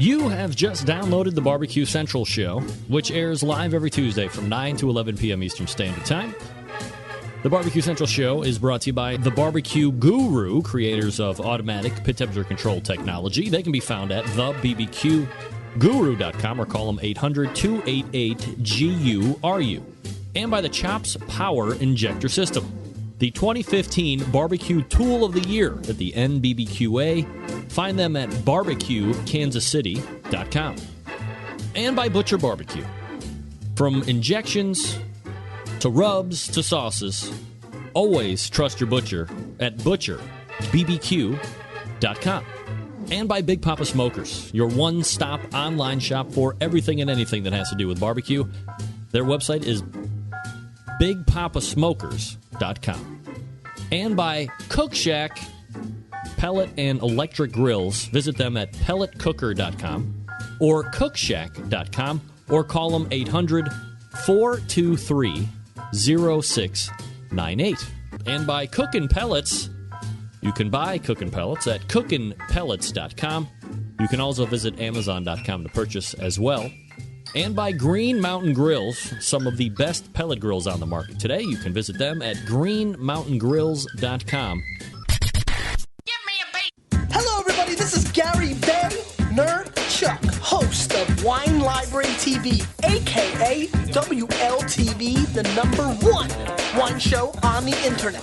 You have just downloaded the BBQ Central show, which airs live every Tuesday from 9 to 11 p.m. Eastern Standard Time. The BBQ Central show is brought to you by the BBQ Guru, creators of automatic pit temperature control technology. They can be found at thebbqguru.com or call them 800-288-GURU. And by the Chops Power Injector System, the 2015 Barbecue Tool of the Year at the NBBQA. Find them at barbecuekansascity.com. And by Butcher BBQ. From injections to rubs to sauces, always trust your butcher at butcherbbq.com. And by Big Poppa Smokers, your one-stop online shop for everything and anything that has to do with barbecue. Their website is bigpoppasmokers.com. And by Cookshack pellet and electric grills. Visit them at pelletcooker.com or cookshack.com or call them 800-423-0698. And by Cookin Pellets, you can buy Cookin Pellets at cookinpellets.com. You can also visit amazon.com to purchase as well. And by Green Mountain Grills, some of the best pellet grills on the market today. You can visit them at greenmountaingrills.com. Give me a beat. Hello, everybody. This is Gary Vaynerchuk, host of Wine Library TV, a.k.a. WLTV, the #1 wine show on the internet.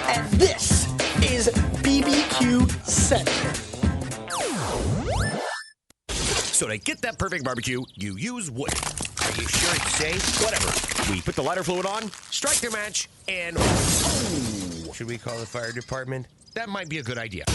And this is BBQ Central. So to get that perfect barbecue, you use wood. Are you sure it's safe? Whatever. We put the lighter fluid on, strike the match, and... Oh! Should we call the fire department? That might be a good idea.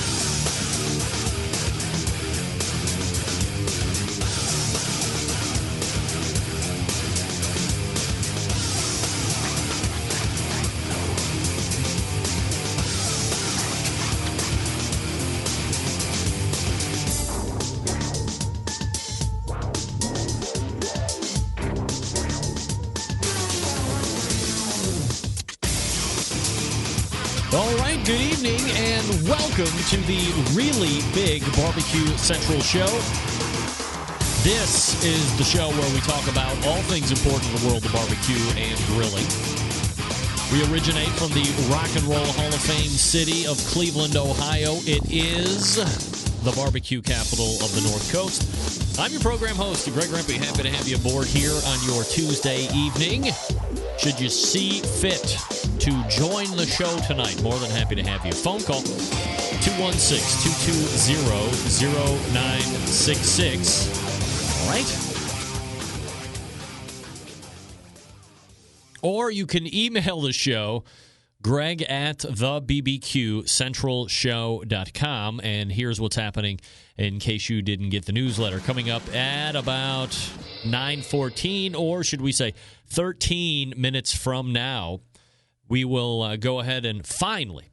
All right, good evening, and welcome to the really big BBQ Central show. This is the show where we talk about all things important in the world of barbecue and grilling. We originate from the Rock and Roll Hall of Fame city of Cleveland, Ohio. It is the barbecue capital of the North Coast. I'm your program host, Greg Rempe. Happy to have you aboard here on your Tuesday evening. Should you see fit to join the show tonight, more than happy to have you. Phone call, 216-220-0966. All right? Or you can email the show, Greg at thebbqcentralshow.com. And here's what's happening in case you didn't get the newsletter. Coming up at about 9:14, or should we say 13 minutes from now, we will go ahead and finally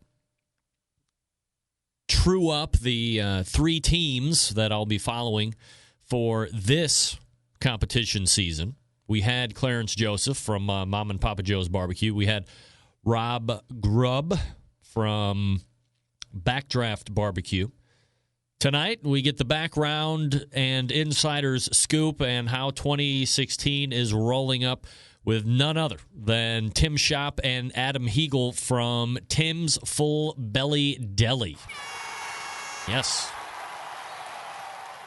true up the three teams that I'll be following for this competition season. We had Clarence Joseph from Mom and Papa Joe's Barbecue. We had Rob Grob from Backdraft BBQ. Tonight, we get the background and insider's scoop and how 2016 is rolling up with none other than Tim Schopp and Adam Heagle from Tim's Full Belly Deli. Yes.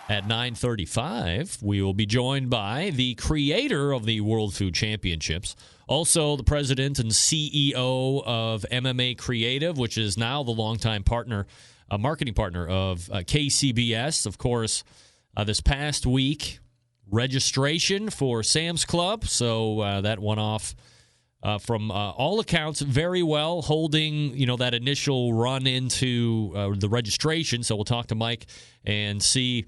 At 9:35, we will be joined by the creator of the World Food Championships, also the president and CEO of MMA Creative, which is now the longtime partner, marketing partner of KCBS. Of course, this past week, registration for Sam's Club, so that went off from all accounts very well, holding that initial run into the registration. So we'll talk to Mike and see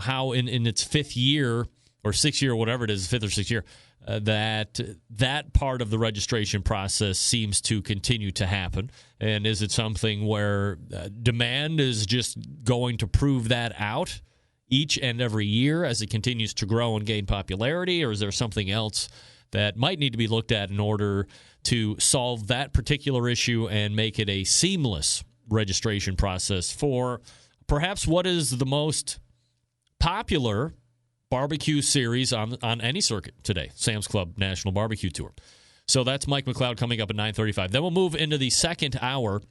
how in its fifth year or sixth year, whatever it is, fifth or sixth year, that part of the registration process seems to continue to happen. And is it something where demand is just going to prove that out each and every year as it continues to grow and gain popularity, or is there something else that might need to be looked at in order to solve that particular issue and make it a seamless registration process for perhaps what is the most popular barbecue series on any circuit today, Sam's Club National Barbecue Tour. So that's Mike McCloud coming up at 9:35. Then we'll move into the second hour.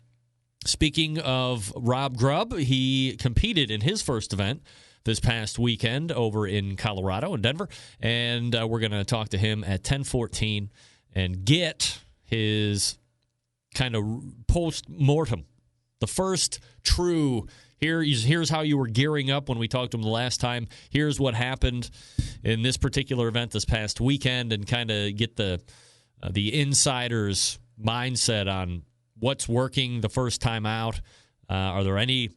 Speaking of Rob Grubb, he competed in his first event this past weekend over in Colorado, in Denver, and we're going to talk to him at 10:14 and get his kind of post-mortem, the first true, here's how you were gearing up when we talked to him the last time, here's what happened in this particular event this past weekend, and kind of get the insider's mindset on what's working the first time out. Are there any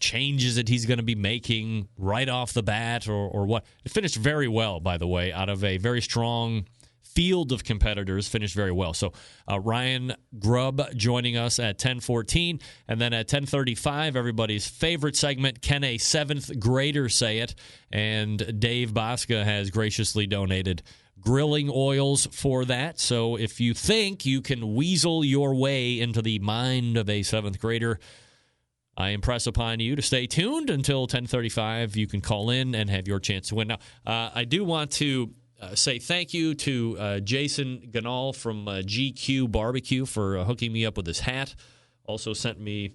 changes that he's going to be making right off the bat, or what? It finished very well, by the way, out of a very strong field of competitors, finished very well. So Ryan Grubb joining us at 10:14, and then at 10:35, everybody's favorite segment, Can a Seventh Grader Say It? And Dave Bosca has graciously donated grilling oils for that. So if you think you can weasel your way into the mind of a seventh grader, I impress upon you to stay tuned until 10:35. You can call in and have your chance to win. Now, I do want to say thank you to Jason Ganal from GQ Barbecue for hooking me up with this hat. Also sent me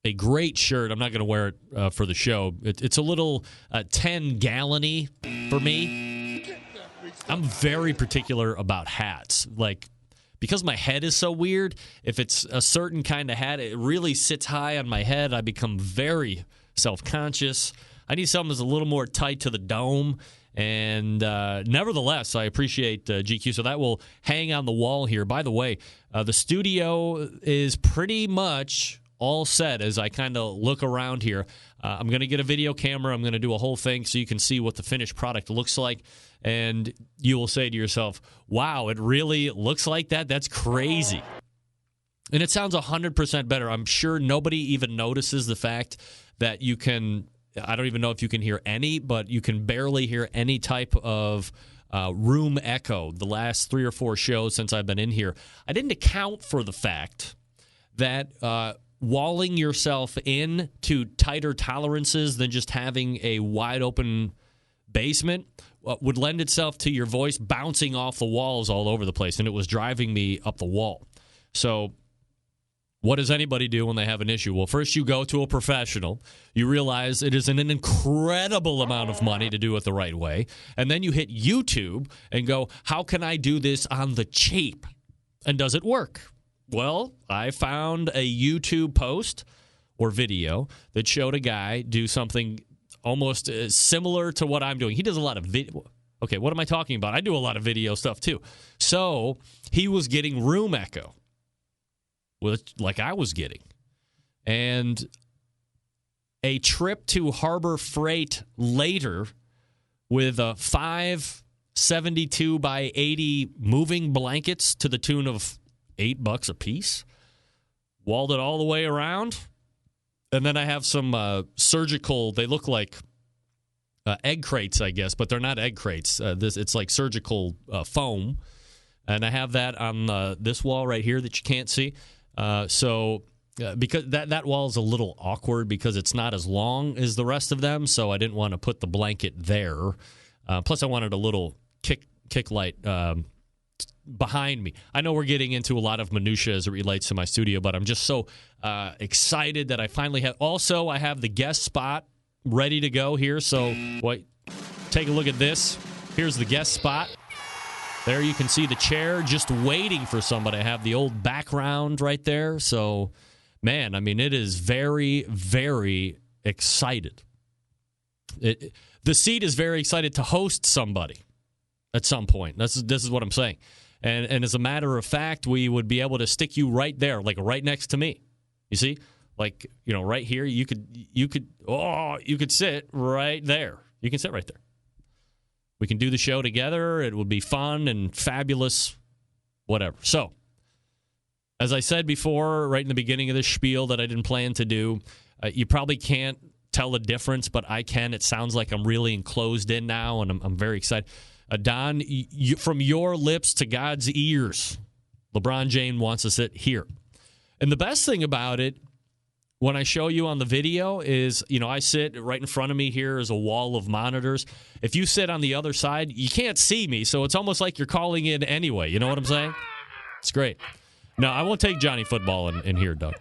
a great shirt. I'm not going to wear it for the show. It's a little 10-gallon-y for me. I'm very particular about hats. Like, because my head is so weird, if it's a certain kind of hat, it really sits high on my head. I become very self-conscious. I need something that's a little more tight to the dome. And nevertheless, I appreciate GQ. So that will hang on the wall here. By the way, the studio is pretty much all set as I kind of look around here. I'm going to get a video camera. I'm going to do a whole thing so you can see what the finished product looks like. And you will say to yourself, wow, it really looks like that? That's crazy. And it sounds 100% better. I'm sure nobody even notices the fact that you can, I don't even know if you can hear any, but you can barely hear any type of room echo the last 3 or 4 shows since I've been in here. I didn't account for the fact that walling yourself in to tighter tolerances than just having a wide open basement would lend itself to your voice bouncing off the walls all over the place, and it was driving me up the wall. So what does anybody do when they have an issue? Well, first you go to a professional. You realize it is an incredible amount of money to do it the right way. And then you hit YouTube and go, how can I do this on the cheap? And does it work? Well, I found a YouTube post or video that showed a guy do something almost similar to what I'm doing. He does a lot of video. Okay, what am I talking about? I do a lot of video stuff too. So he was getting room echo, like I was getting. And a trip to Harbor Freight later with 5 72 by 80 moving blankets to the tune of $8 a piece. Walled it all the way around. And then I have some surgical, they look like egg crates, I guess, but they're not egg crates. It's like surgical foam. And I have that on this wall right here that you can't see. Because that wall is a little awkward because it's not as long as the rest of them, so I didn't want to put the blanket there. Plus, I wanted a little kick light behind me. I know we're getting into a lot of minutia as it relates to my studio, but I'm just so excited that I finally have. Also, I have the guest spot ready to go here. So, take a look at this. Here's the guest spot. There you can see the chair just waiting for somebody. I have the old background right there. So, man, I mean, it is very, very excited. The seat is very excited to host somebody at some point. This is what I'm saying. And as a matter of fact, we would be able to stick you right there, like right next to me. You see? Like, right here, you could sit right there. You can sit right there. We can do the show together. It would be fun and fabulous, whatever. So, as I said before, right in the beginning of this spiel that I didn't plan to do, you probably can't tell the difference, but I can. It sounds like I'm really enclosed in now, and I'm very excited. Don, from your lips to God's ears, LeBron James wants to sit here. And the best thing about it, when I show you on the video is, I sit right in front of me here is a wall of monitors. If you sit on the other side, you can't see me, so it's almost like you're calling in anyway. You know what I'm saying? It's great. No, I won't take Johnny Football in here, Doug.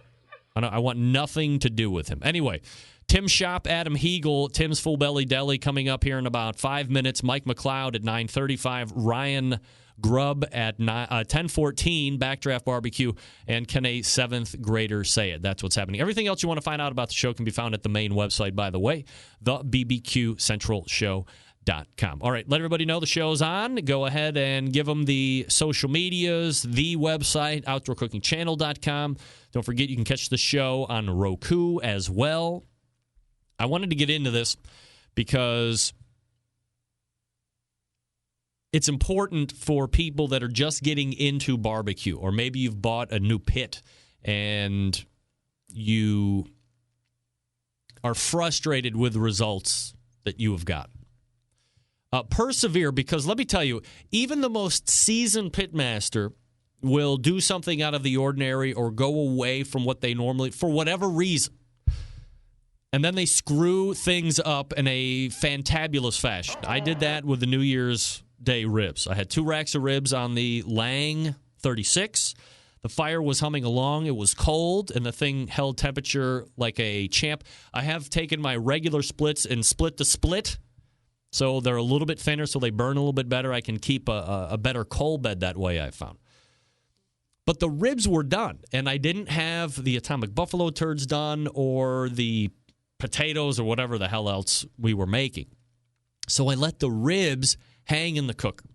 I want nothing to do with him. Anyway, Tim Schopp, Adam Heagle, Tim's Full Belly Deli coming up here in about 5 minutes. Mike McCloud at 9:35. Ryan Grob at 10:14. Backdraft BBQ. And can a 7th grader say it? That's what's happening. Everything else you want to find out about the show can be found at the main website, by the way, the BBQ Central Show.com. All right, let everybody know the show's on. Go ahead and give them the social medias, the website, OutdoorCookingChannel.com. Don't forget you can catch the show on Roku as well. I wanted to get into this because it's important for people that are just getting into barbecue, or maybe you've bought a new pit and you are frustrated with the results that you have got. Persevere, because let me tell you, even the most seasoned pitmaster will do something out of the ordinary or go away from what they normally, for whatever reason. And then they screw things up in a fantabulous fashion. I did that with the New Year's Day ribs. I had 2 racks of ribs on the Lang 36. The fire was humming along. It was cold, and the thing held temperature like a champ. I have taken my regular splits and split to split, so they're a little bit thinner, so they burn a little bit better. I can keep a better coal bed that way, I found. But the ribs were done, and I didn't have the Atomic Buffalo turds done or the potatoes or whatever the hell else we were making. So I let the ribs hang in the cooker.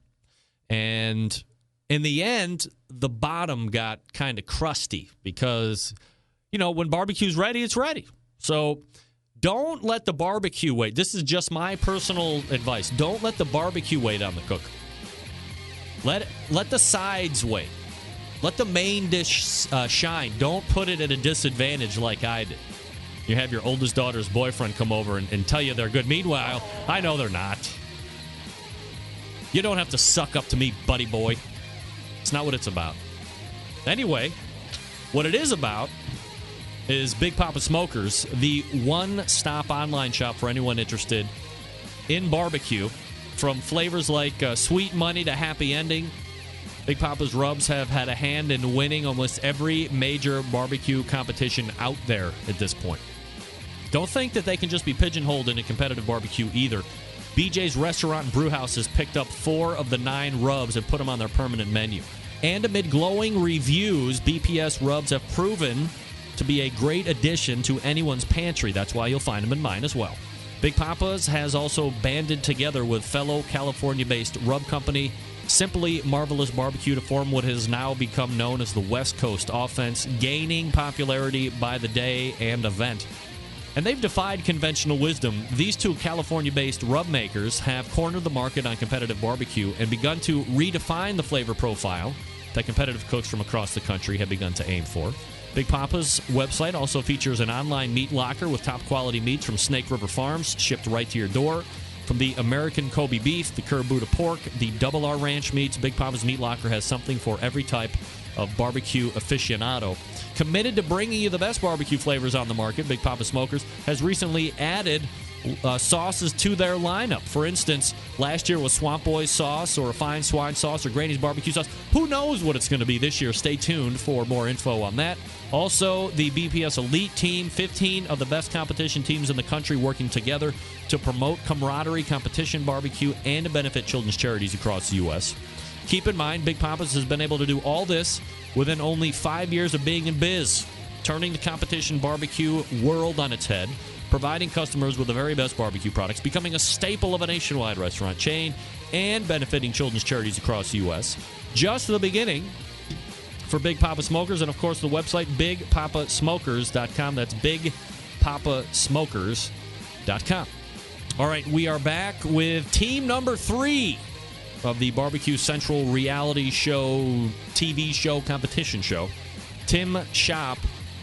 And in the end, the bottom got kind of crusty because, when barbecue's ready, it's ready. So don't let the barbecue wait. This is just my personal advice. Don't let the barbecue wait on the cooker. Let the sides wait. Let the main dish shine. Don't put it at a disadvantage like I did. You have your oldest daughter's boyfriend come over and tell you they're good. Meanwhile, I know they're not. You don't have to suck up to me, buddy boy. It's not what it's about. Anyway, what it is about is Big Poppa Smokers, the one-stop online shop for anyone interested in barbecue. From flavors like Sweet Money to Happy Ending, Big Poppa's Rubs have had a hand in winning almost every major barbecue competition out there at this point. Don't think that they can just be pigeonholed into competitive barbecue either. BJ's Restaurant and Brewhouse has picked up 4 of the 9 rubs and put them on their permanent menu. And amid glowing reviews, BPS rubs have proven to be a great addition to anyone's pantry. That's why you'll find them in mine as well. Big Poppa's has also banded together with fellow California-based rub company Simply Marvelous Barbecue to form what has now become known as the West Coast Offense, gaining popularity by the day and event. And they've defied conventional wisdom. These 2 California-based rub makers have cornered the market on competitive barbecue and begun to redefine the flavor profile that competitive cooks from across the country have begun to aim for. Big Poppa's website also features an online meat locker with top-quality meats from Snake River Farms shipped right to your door. From the American Kobe beef, the Curb Buddha pork, the Double R Ranch meats, Big Poppa's Meat Locker has something for every type of barbecue aficionado. Committed to bringing you the best barbecue flavors on the market, Big Poppa Smokers has recently added sauces to their lineup. For instance, last year was Swamp Boy's sauce or a fine swine sauce or Granny's barbecue sauce. Who knows what it's going to be this year? Stay tuned for more info on that. Also, the BPS Elite Team, 15 of the best competition teams in the country working together to promote camaraderie, competition, barbecue, and to benefit children's charities across the U.S. Keep in mind, Big Poppa's has been able to do all this within only 5 years of being in biz, turning the competition barbecue world on its head, providing customers with the very best barbecue products, becoming a staple of a nationwide restaurant chain, and benefiting children's charities across the U.S. Just the beginning for Big Poppa Smokers, and of course the website bigpoppasmokers.com. That's bigpoppasmokers.com. All right, we are back with team number 3 of the BBQ Central reality show, TV show, competition show. Tim Schopp,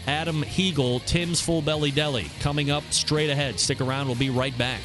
Adam Heagle, Tim's Full Belly Deli. Coming up straight ahead. Stick around. We'll be right back.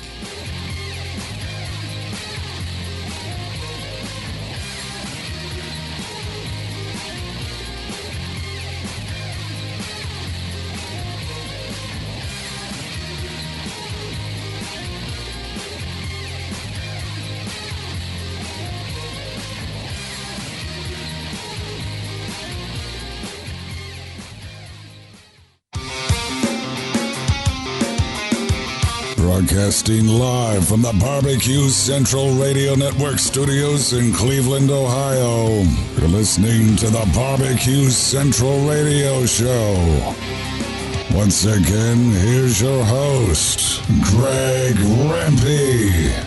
Broadcasting live from the BBQ Central Radio Network studios in Cleveland, Ohio. You're listening to the BBQ Central Radio Show. Once again, here's your host, Greg Rempe.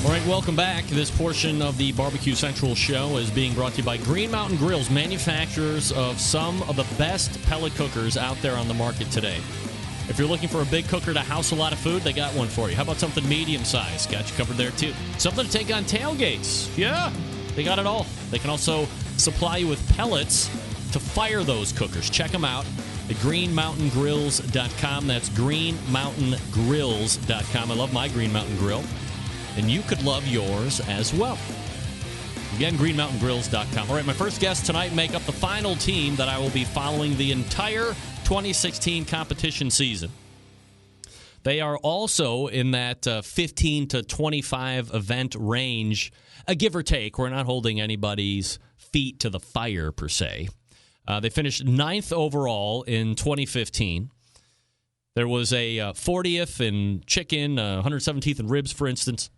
All right, welcome back. This portion of the BBQ Central show is being brought to you by Green Mountain Grills, manufacturers of some of the best pellet cookers out there on the market today. If you're looking for a big cooker to house a lot of food, they got one for you. How about something medium-sized? Got you covered there, too. Something to take on tailgates. Yeah, they got it all. They can also supply you with pellets to fire those cookers. Check them out at greenmountaingrills.com. That's greenmountaingrills.com. I love my Green Mountain Grill, and you could love yours as well. Again, greenmountaingrills.com. All right, my first guests tonight make up the final team that I will be following the entire 2016 competition season. They are also in that 15 to 25 event range, a give or take. We're not holding anybody's feet to the fire, per se. They finished 9th overall in 2015. There was a 40th in chicken, 117th in ribs, for instance.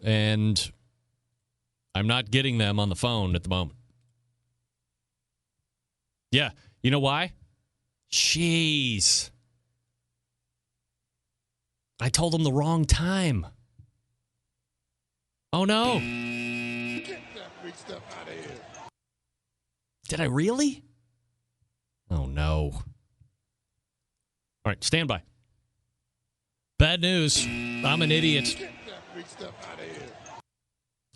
And I'm not getting them on the phone at the moment. Yeah, you know why? Jeez. I told them the wrong time. Oh, no. Get that big stuff out of here. Did I really? Oh, no. All right, stand by. Bad news. I'm an idiot. Get that big stuff out of here.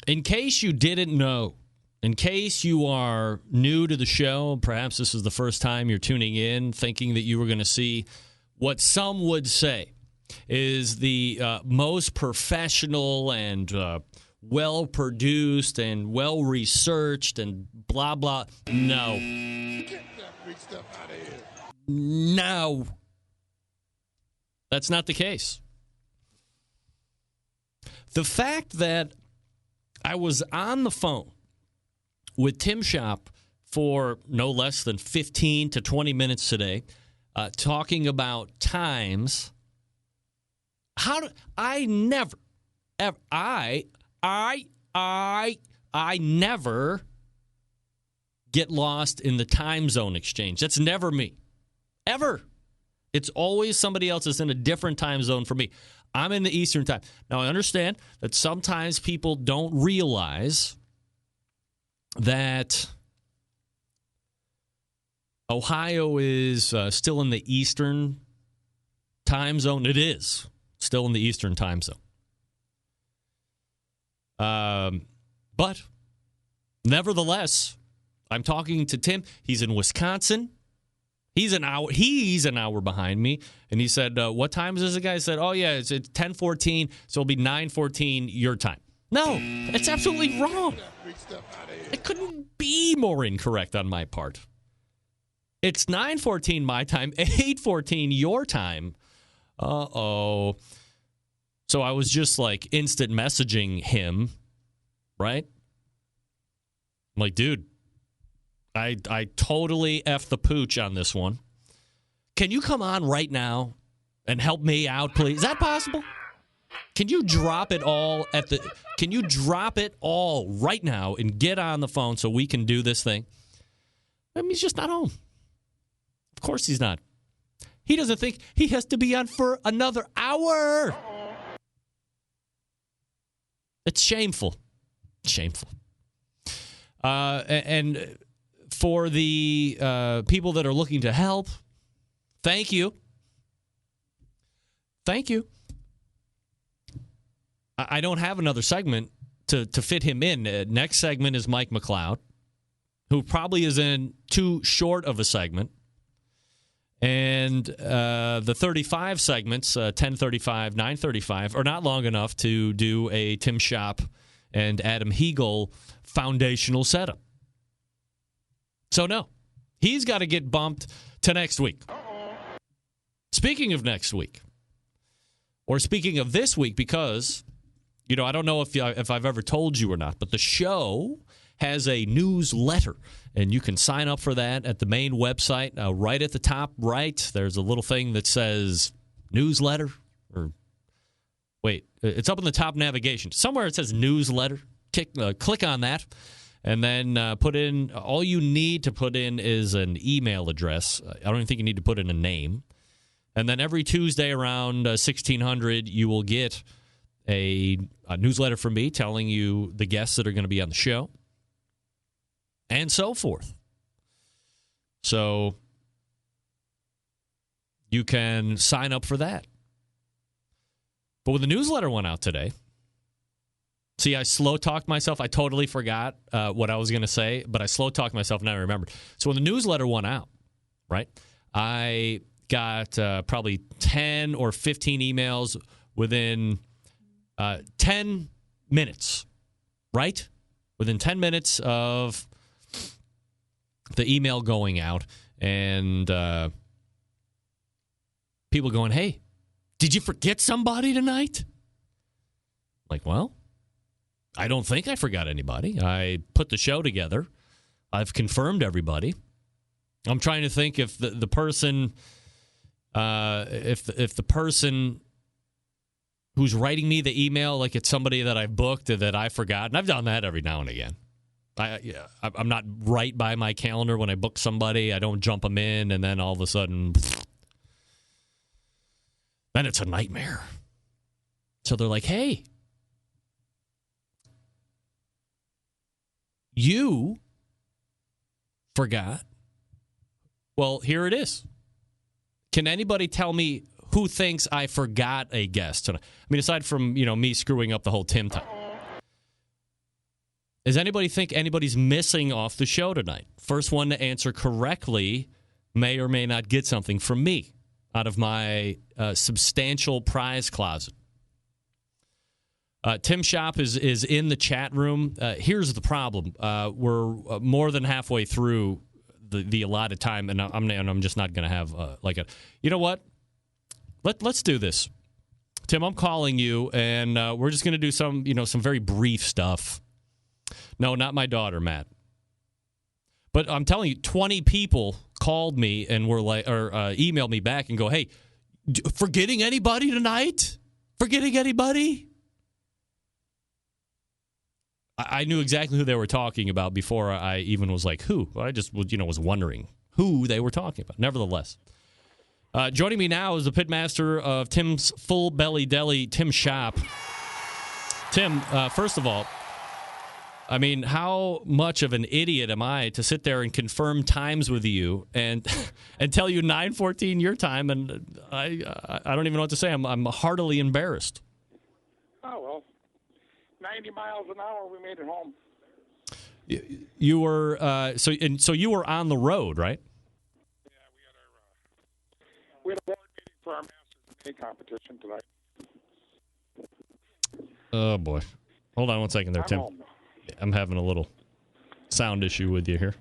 In case you didn't know, in case you are new to the show, perhaps this is the first time you're tuning in, thinking that you were going to see what some would say is the most professional and well-produced and well-researched and blah, blah. No. Get that big stuff out of here. No. That's not the case. The fact that I was on the phone with Tim Schopp for no less than 15 to 20 minutes today, talking about times. I never, ever, I never get lost in the time zone exchange. That's never me. Ever. It's always somebody else is in a different time zone for me. I'm in the Eastern time. Now, I understand that sometimes people don't realize that Ohio is still in the Eastern time zone. It is still in the Eastern time zone. But nevertheless, I'm talking to Tim. He's in Wisconsin. He's an hour behind me, and he said, "What time is this?" I said, "Oh yeah, it's 10:14, so it'll be 9:14 your time." No, that's absolutely wrong. It couldn't be more incorrect on my part. It's 9:14 my time, 8:14 your time. Uh-oh. So I was just like instant messaging him, right? I'm like, dude, I totally effed the pooch on this one. Can you come on right now and help me out, please? Is that possible? Can you drop it all right now and get on the phone so we can do this thing? I mean, he's just not home. Of course he's not. He doesn't think he has to be on for another hour. It's shameful. Shameful. And for the people that are looking to help, thank you. Thank you. I don't have another segment to fit him in. Next segment is Mike McCloud, who probably is in too short of a segment. And the 35 segments, 10:35, 9:35, are not long enough to do a Tim Schopp and Adam Heagle foundational setup. So, no, he's got to get bumped to next week. Speaking of next week, or speaking of this week, because, you know, I don't know if I've ever told you or not, but the show has a newsletter, and you can sign up for that at the main website. Right at the top right, there's a little thing that says newsletter. Or wait, it's up in the top navigation. Somewhere it says newsletter. Click on that, and then put in, all you need to put in is an email address. I don't even think you need to put in a name. And then every Tuesday around 1600, you will get a newsletter from me telling you the guests that are going to be on the show and so forth. So you can sign up for that. But when the newsletter went out today, see, I slow-talked myself. I totally forgot what I was going to say, but I slow-talked myself and I remembered. So when the newsletter went out, right, I got probably 10 or 15 emails within 10 minutes, right? Within 10 minutes of the email going out, and people going, hey, did you forget somebody tonight? Like, well, I don't think I forgot anybody. I put the show together. I've confirmed everybody. I'm trying to think if the person, if the person who's writing me the email, like it's somebody that I've booked that I forgot, and I've done that every now and again. I'm not right by my calendar when I book somebody. I don't jump them in, and then all of a sudden, then it's a nightmare. So they're like, hey, you forgot. Well, here it is. Can anybody tell me who thinks I forgot a guest tonight? I mean, aside from, me screwing up the whole Tim time. Does anybody think anybody's missing off the show tonight? First one to answer correctly may or may not get something from me out of my substantial prize closet. Tim Schopp is in the chat room. Here's the problem. We're more than halfway through the allotted time, and I'm just not going to have you know what? Let's do this. Tim, I'm calling you, and we're just going to do some very brief stuff. No, not my daughter, Matt. But I'm telling you, 20 people called me and were like, or emailed me back and go, hey, forgetting anybody tonight? Forgetting anybody? I knew exactly who they were talking about before I even was like, who? I just was wondering who they were talking about. Nevertheless, joining me now is the pitmaster of Tim's Full Belly Deli, Tim Schopp. Tim, first of all, I mean, how much of an idiot am I to sit there and confirm times with you and tell you 9:14 your time, and I don't even know what to say. I'm heartily embarrassed. Oh, well, 90 miles an hour, we made it home. You were so you were on the road, right? Yeah, we had a board meeting for our Masters of Pay competition tonight. Oh boy, hold on one second there, Tim. Home. I'm having a little sound issue with you here.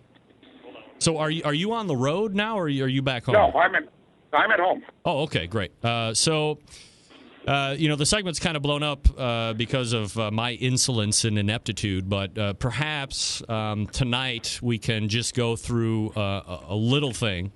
So are you on the road now, or are you back home? No, I'm at home. Oh, okay, great. So the segment's kind of blown up because of my insolence and ineptitude, but perhaps tonight we can just go through a little thing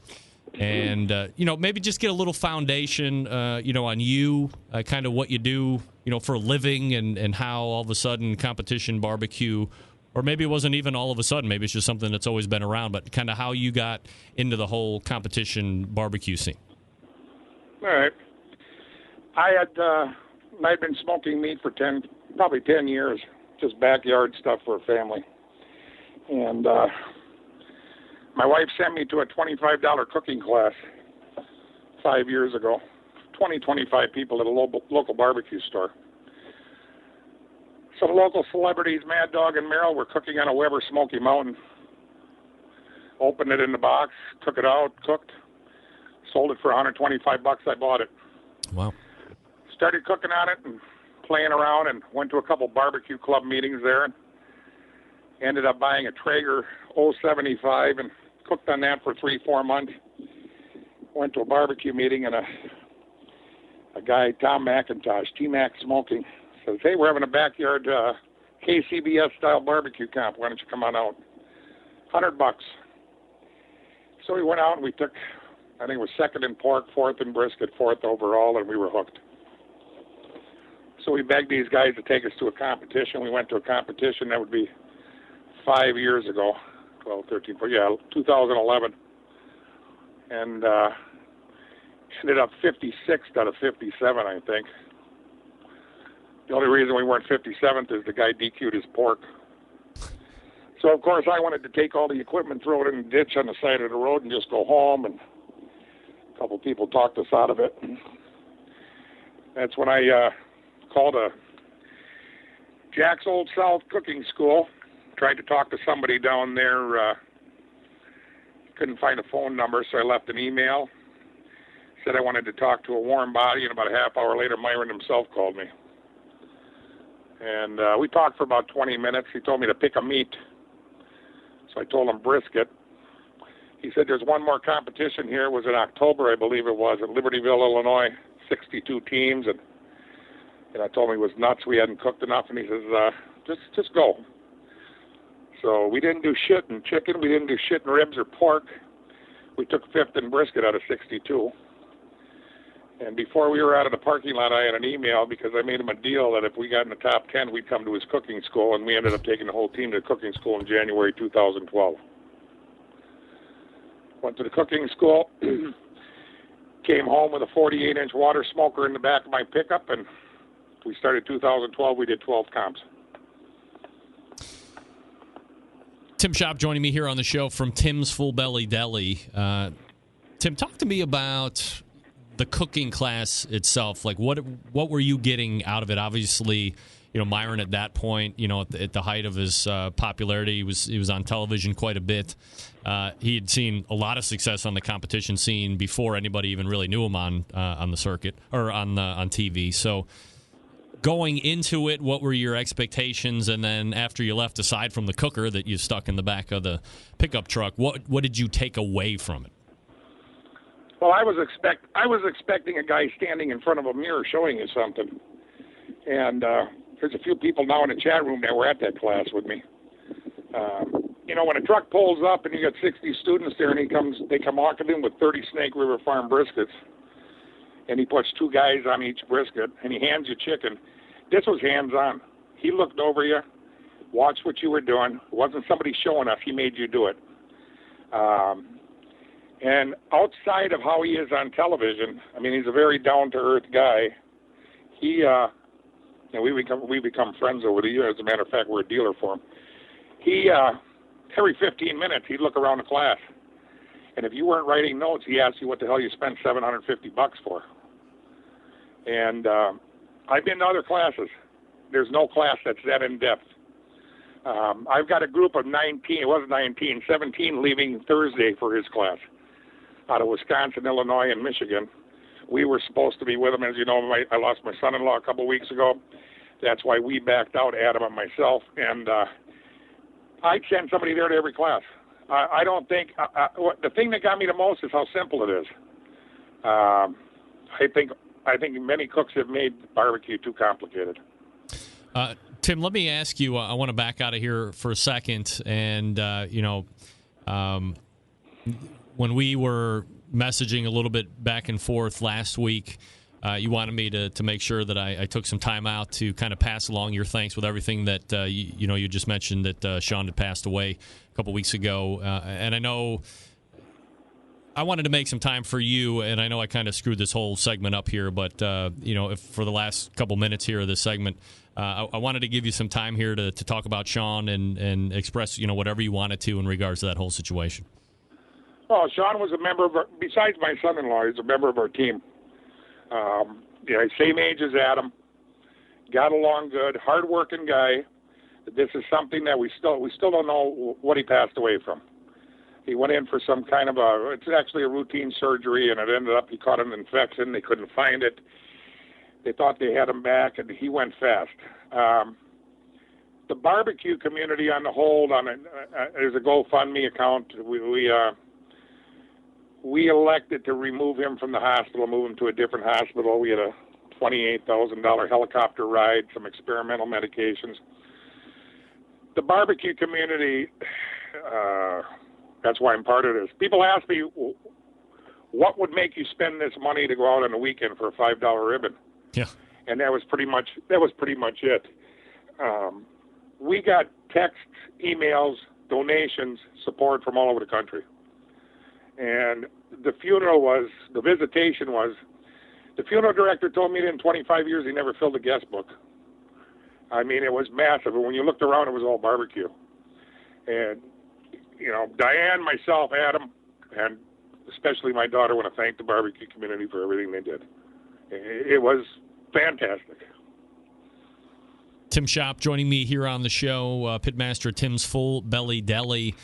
and, maybe just get a little foundation, on you, kind of what you do, for a living and how all of a sudden competition barbecue, or maybe it wasn't even all of a sudden, maybe it's just something that's always been around, but kind of how you got into the whole competition barbecue scene. All right. I'd been smoking meat for probably 10 years, just backyard stuff for a family. And my wife sent me to a $25 cooking class 5 years ago. 25 people at a local barbecue store. Some local celebrities, Mad Dog and Merrill, were cooking on a Weber Smoky Mountain. Opened it in the box, took it out, cooked, sold it for $125. I bought it. Wow. Started cooking on it and playing around, and went to a couple barbecue club meetings there, and ended up buying a Traeger 075 and cooked on that for 3-4 months. Went to a barbecue meeting, and a guy, Tom McIntosh, T-Mac Smoking, says, hey, we're having a backyard KCBS style barbecue comp. Why don't you come on out? $100. So we went out and we took, I think it was second in pork, fourth in brisket, fourth overall, and we were hooked. So we begged these guys to take us to a competition. We went to a competition that would be 5 years ago, 12, 13, 2011. And ended up 56th out of 57, I think. The only reason we weren't 57th is the guy DQ'd his pork. So, of course, I wanted to take all the equipment, throw it in the ditch on the side of the road, and just go home. And a couple people talked us out of it. That's when I called a Jack's Old South cooking school, tried to talk to somebody down there. Couldn't find a phone number, so I left an email. Said I wanted to talk to a warm body, and about a half hour later, Myron himself called me. And we talked for about 20 minutes. He told me to pick a meat. So I told him brisket. He said there's one more competition here. It was in October, I believe it was, at Libertyville, Illinois, 62 teams. And I told him he was nuts. We hadn't cooked enough. And he says, just go. So we didn't do shit in chicken. We didn't do shit in ribs or pork. We took fifth in brisket out of 62. And before we were out of the parking lot, I had an email because I made him a deal that if we got in the top 10, we'd come to his cooking school, and we ended up taking the whole team to the cooking school in January 2012. Went to the cooking school, came home with a 48-inch water smoker in the back of my pickup, and we started 2012. We did 12 comps. Tim Schopp joining me here on the show from Tim's Full Belly Deli. Tim, talk to me about the cooking class itself. Like, what were you getting out of it? Obviously, Myron at that point, at the height of his popularity, he was on television quite a bit. He had seen a lot of success on the competition scene before anybody even really knew him on the circuit or on TV. So, going into it, what were your expectations? And then after you left, aside from the cooker that you stuck in the back of the pickup truck, what did you take away from it? Well, I was expecting a guy standing in front of a mirror showing you something. And there's a few people now in the chat room that were at that class with me. When a truck pulls up and you got 60 students there, and they come walking in with 30 Snake River Farm briskets, and he puts 2 guys on each brisket, and he hands you chicken. This was hands-on. He looked over you, watched what you were doing. It wasn't somebody showing us. He made you do it. And outside of how he is on television, I mean, he's a very down-to-earth guy. We become friends over the years. As a matter of fact, we're a dealer for him. Every 15 minutes, he'd look around the class. And if you weren't writing notes, he asked you what the hell you spent $750 for. And I've been to other classes. There's no class that's that in-depth. I've got a group of 17 leaving Thursday for his class out of Wisconsin, Illinois, and Michigan. We were supposed to be with him. As you know, I lost my son-in-law a couple weeks ago. That's why we backed out, Adam and myself. And I'd send somebody there to every class. I don't think the thing that got me the most is how simple it is. I think many cooks have made barbecue too complicated. Tim, let me ask you. I want to back out of here for a second, and when we were messaging a little bit back and forth last week, you wanted me to make sure that I took some time out to kind of pass along your thanks with everything that you just mentioned that Sean had passed away a couple weeks ago, and I know I wanted to make some time for you, and I know I kind of screwed this whole segment up here, but if for the last couple minutes here of this segment, I wanted to give you some time here to talk about Sean and express whatever you wanted to in regards to that whole situation. Well, Sean was a member of besides my son-in-law, he's a member of our team. Same age as Adam, got along good, hard-working guy. This is something that we still don't know what he passed away from. He went in for some kind of it's actually a routine surgery, and it ended up he caught an infection. They couldn't find it. They thought they had him back, and he went fast. The barbecue community on the whole, there's a GoFundMe account. We elected to remove him from the hospital, move him to a different hospital. We had a $28,000 helicopter ride, some experimental medications. the barbecue community, that's why I'm part of this. People ask me, what would make you spend this money to go out on the weekend for a $5 ribbon? Yeah. And that was pretty much it. We got texts, emails, donations, support from all over the country. And the funeral director told me that in 25 years he never filled a guest book. I mean, it was massive. And when you looked around, it was all barbecue. And, Diane, myself, Adam, and especially my daughter want to thank the barbecue community for everything they did. It was fantastic. Tim Schopp joining me here on the show, Pitmaster Tim's Full Belly Deli.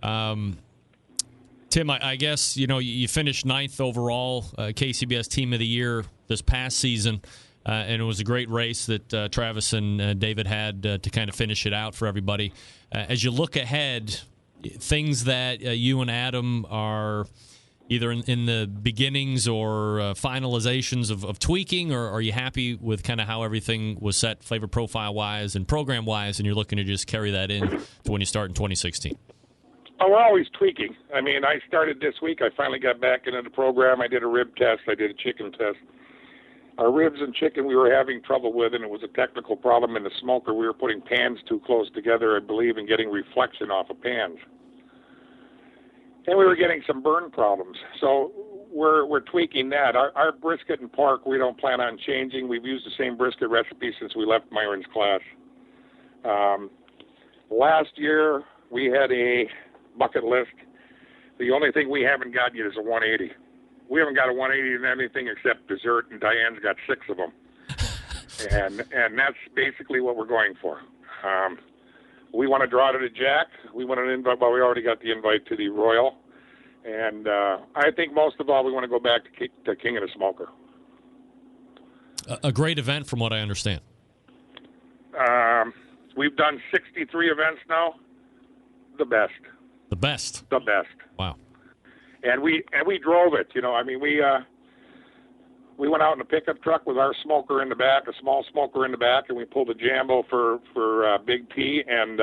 Tim, I guess, you finished 9th overall, KCBS Team of the Year this past season, and it was a great race that Travis and David had to kind of finish it out for everybody. As you look ahead, things that you and Adam are either in the beginnings or finalizations of tweaking, or are you happy with kind of how everything was set flavor profile-wise and program-wise, and you're looking to just carry that in to when you start in 2016? Oh, we're always tweaking. I mean, I started this week. I finally got back into the program. I did a rib test. I did a chicken test. Our ribs and chicken we were having trouble with, and it was a technical problem in the smoker. We were putting pans too close together, I believe, and getting reflection off of pans. And we were getting some burn problems. So we're tweaking that. Our brisket and pork, we don't plan on changing. We've used the same brisket recipe since we left Myron's class. Last year, we had a bucket list. The only thing we haven't got yet is a 180. We haven't got a 180 in anything except dessert, and Diane's got 6 of them. and that's basically what we're going for. We want to draw to the Jack. We want an invite, well, we already got the invite to the Royal. And I think most of all, we want to go back to King of the Smoker. A great event from what I understand. We've done 63 events now. The best. The best. The best. Wow. And we drove it. I mean, we went out in a pickup truck with our smoker in the back, a small smoker in the back, and we pulled a Jambo for Big P. And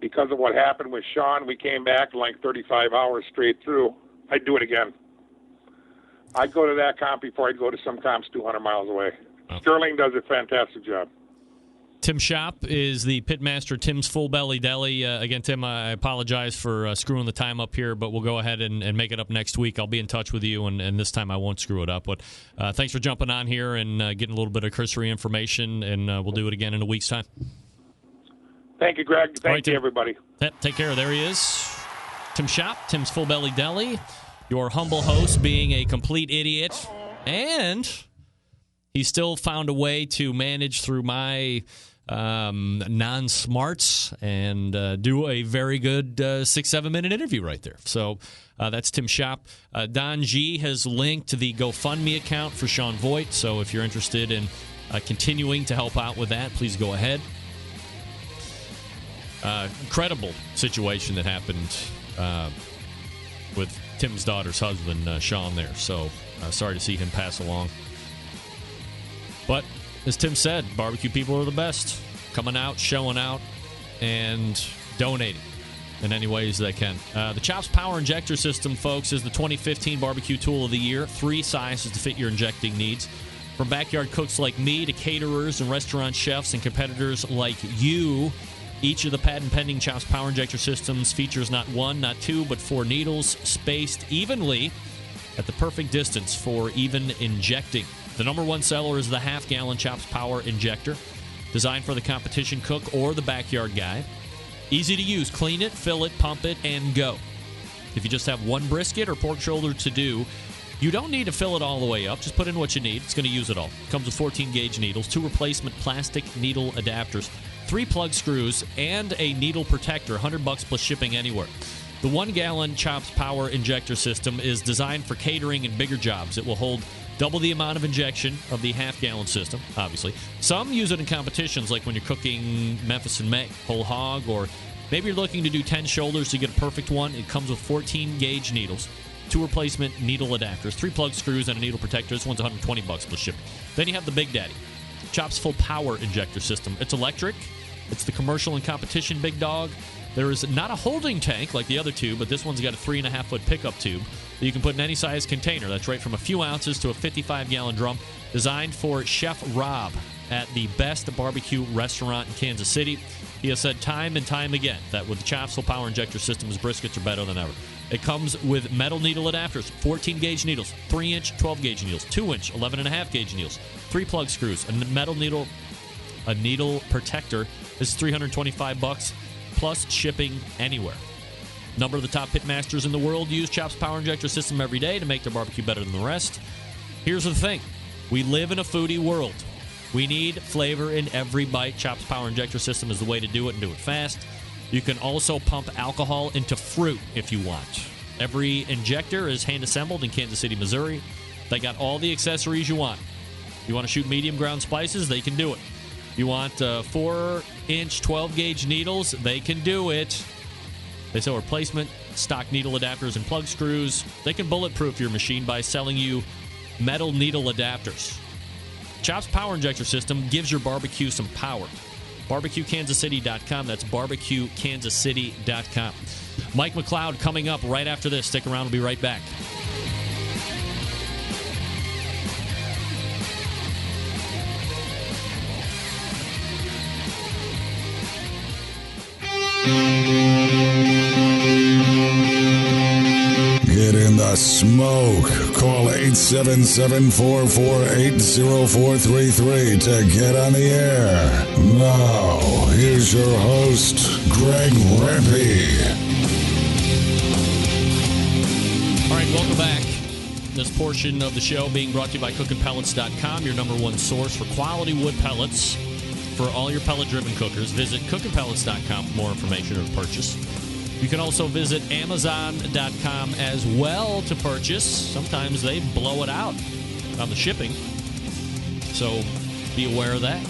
because of what happened with Sean, we came back like 35 hours straight through. I'd do it again. I'd go to that comp before I'd go to some comps 200 miles away. Oh. Sterling does a fantastic job. Tim Schopp is the pitmaster, Tim's Full Belly Deli. Again, Tim, I apologize for screwing the time up here, but we'll go ahead and make it up next week. I'll be in touch with you, and this time I won't screw it up. But thanks for jumping on here and getting a little bit of cursory information, and we'll do it again in a week's time. Thank you, Greg. Thank you, everybody. Take care. There he is. Tim Schopp, Tim's Full Belly Deli. Your humble host being a complete idiot, and he still found a way to manage through my non-smarts and do a very good 6-7 minute interview right there. So that's Tim Schopp. Don G has linked to the GoFundMe account for Sean Voigt, so if you're interested in continuing to help out with that, please go ahead. Incredible situation that happened with Tim's daughter's husband, Sean, there. So sorry to see him pass along. But as Tim said, barbecue people are the best. Coming out, showing out, and donating in any ways they can. The Chops Power Injector System, folks, is the 2015 Barbecue Tool of the Year. 3 sizes to fit your injecting needs. From backyard cooks like me to caterers and restaurant chefs and competitors like you, each of the patent-pending Chops Power Injector Systems features not 1, not 2, but 4 needles spaced evenly at the perfect distance for even injecting. The number 1 seller is the half-gallon Chops Power Injector, designed for the competition cook or the backyard guy. Easy to use. Clean it, fill it, pump it, and go. If you just have 1 brisket or pork shoulder to do, you don't need to fill it all the way up. Just put in what you need. It's going to use it all. Comes with 14-gauge needles, 2 replacement plastic needle adapters, 3 plug screws, and a needle protector. $100 plus shipping anywhere. The 1-gallon Chops Power Injector System is designed for catering and bigger jobs. It will hold double the amount of injection of the half-gallon system, obviously. Some use it in competitions, like when you're cooking Memphis in May, whole hog, or maybe you're looking to do 10 shoulders to get a perfect one. It comes with 14-gauge needles, 2 replacement needle adapters, 3 plug screws, and a needle protector. This one's $120 plus shipping. Then you have the Big Daddy, Chops Full Power Injector System. It's electric, It's the commercial and competition big dog. There is not a holding tank like the other two, but this one's got a 3.5-foot pickup tube that you can put in any size container. That's right from a few ounces to a 55-gallon drum, designed for Chef Rob at the best barbecue restaurant in Kansas City. He has said time and time again that with the Chopsville Power Injector system, his briskets are better than ever. It comes with metal needle adapters, 14-gauge needles, 3-inch 12-gauge needles, 2-inch 11.5-gauge needles, 3 plug screws, a metal needle, a needle protector. This is $325 plus shipping anywhere. Number of the top pitmasters in the world use Chop's Power Injector system every day to make their barbecue better than the rest. Here's the thing. We live in a foodie world. We need flavor in every bite. Chop's Power Injector system is the way to do it and do it fast. You can also pump alcohol into fruit if you want. Every injector is hand-assembled in Kansas City, Missouri. They got all the accessories you want. You want to shoot medium ground spices? They can do it. You want 4-inch 12-gauge needles? They can do it. They sell replacement stock needle adapters and plug screws. They can bulletproof your machine by selling you metal needle adapters. Chop's Power Injector system gives your barbecue some power. BBQKansasCity.com. That's BBQKansasCity.com. Mike McCloud coming up right after this. Stick around. We'll be right back. Get in the smoke. Call 877-448-0433 to get on the air. Now, here's your host, Greg Rempe. All right, welcome back. This portion of the show being brought to you by CookinPellets.com, your number one source for quality wood pellets for all your pellet-driven cookers. Visit CookinPellets.com for more information or to purchase. You can also visit Amazon.com as well to purchase. Sometimes they blow it out on the shipping, so be aware of that.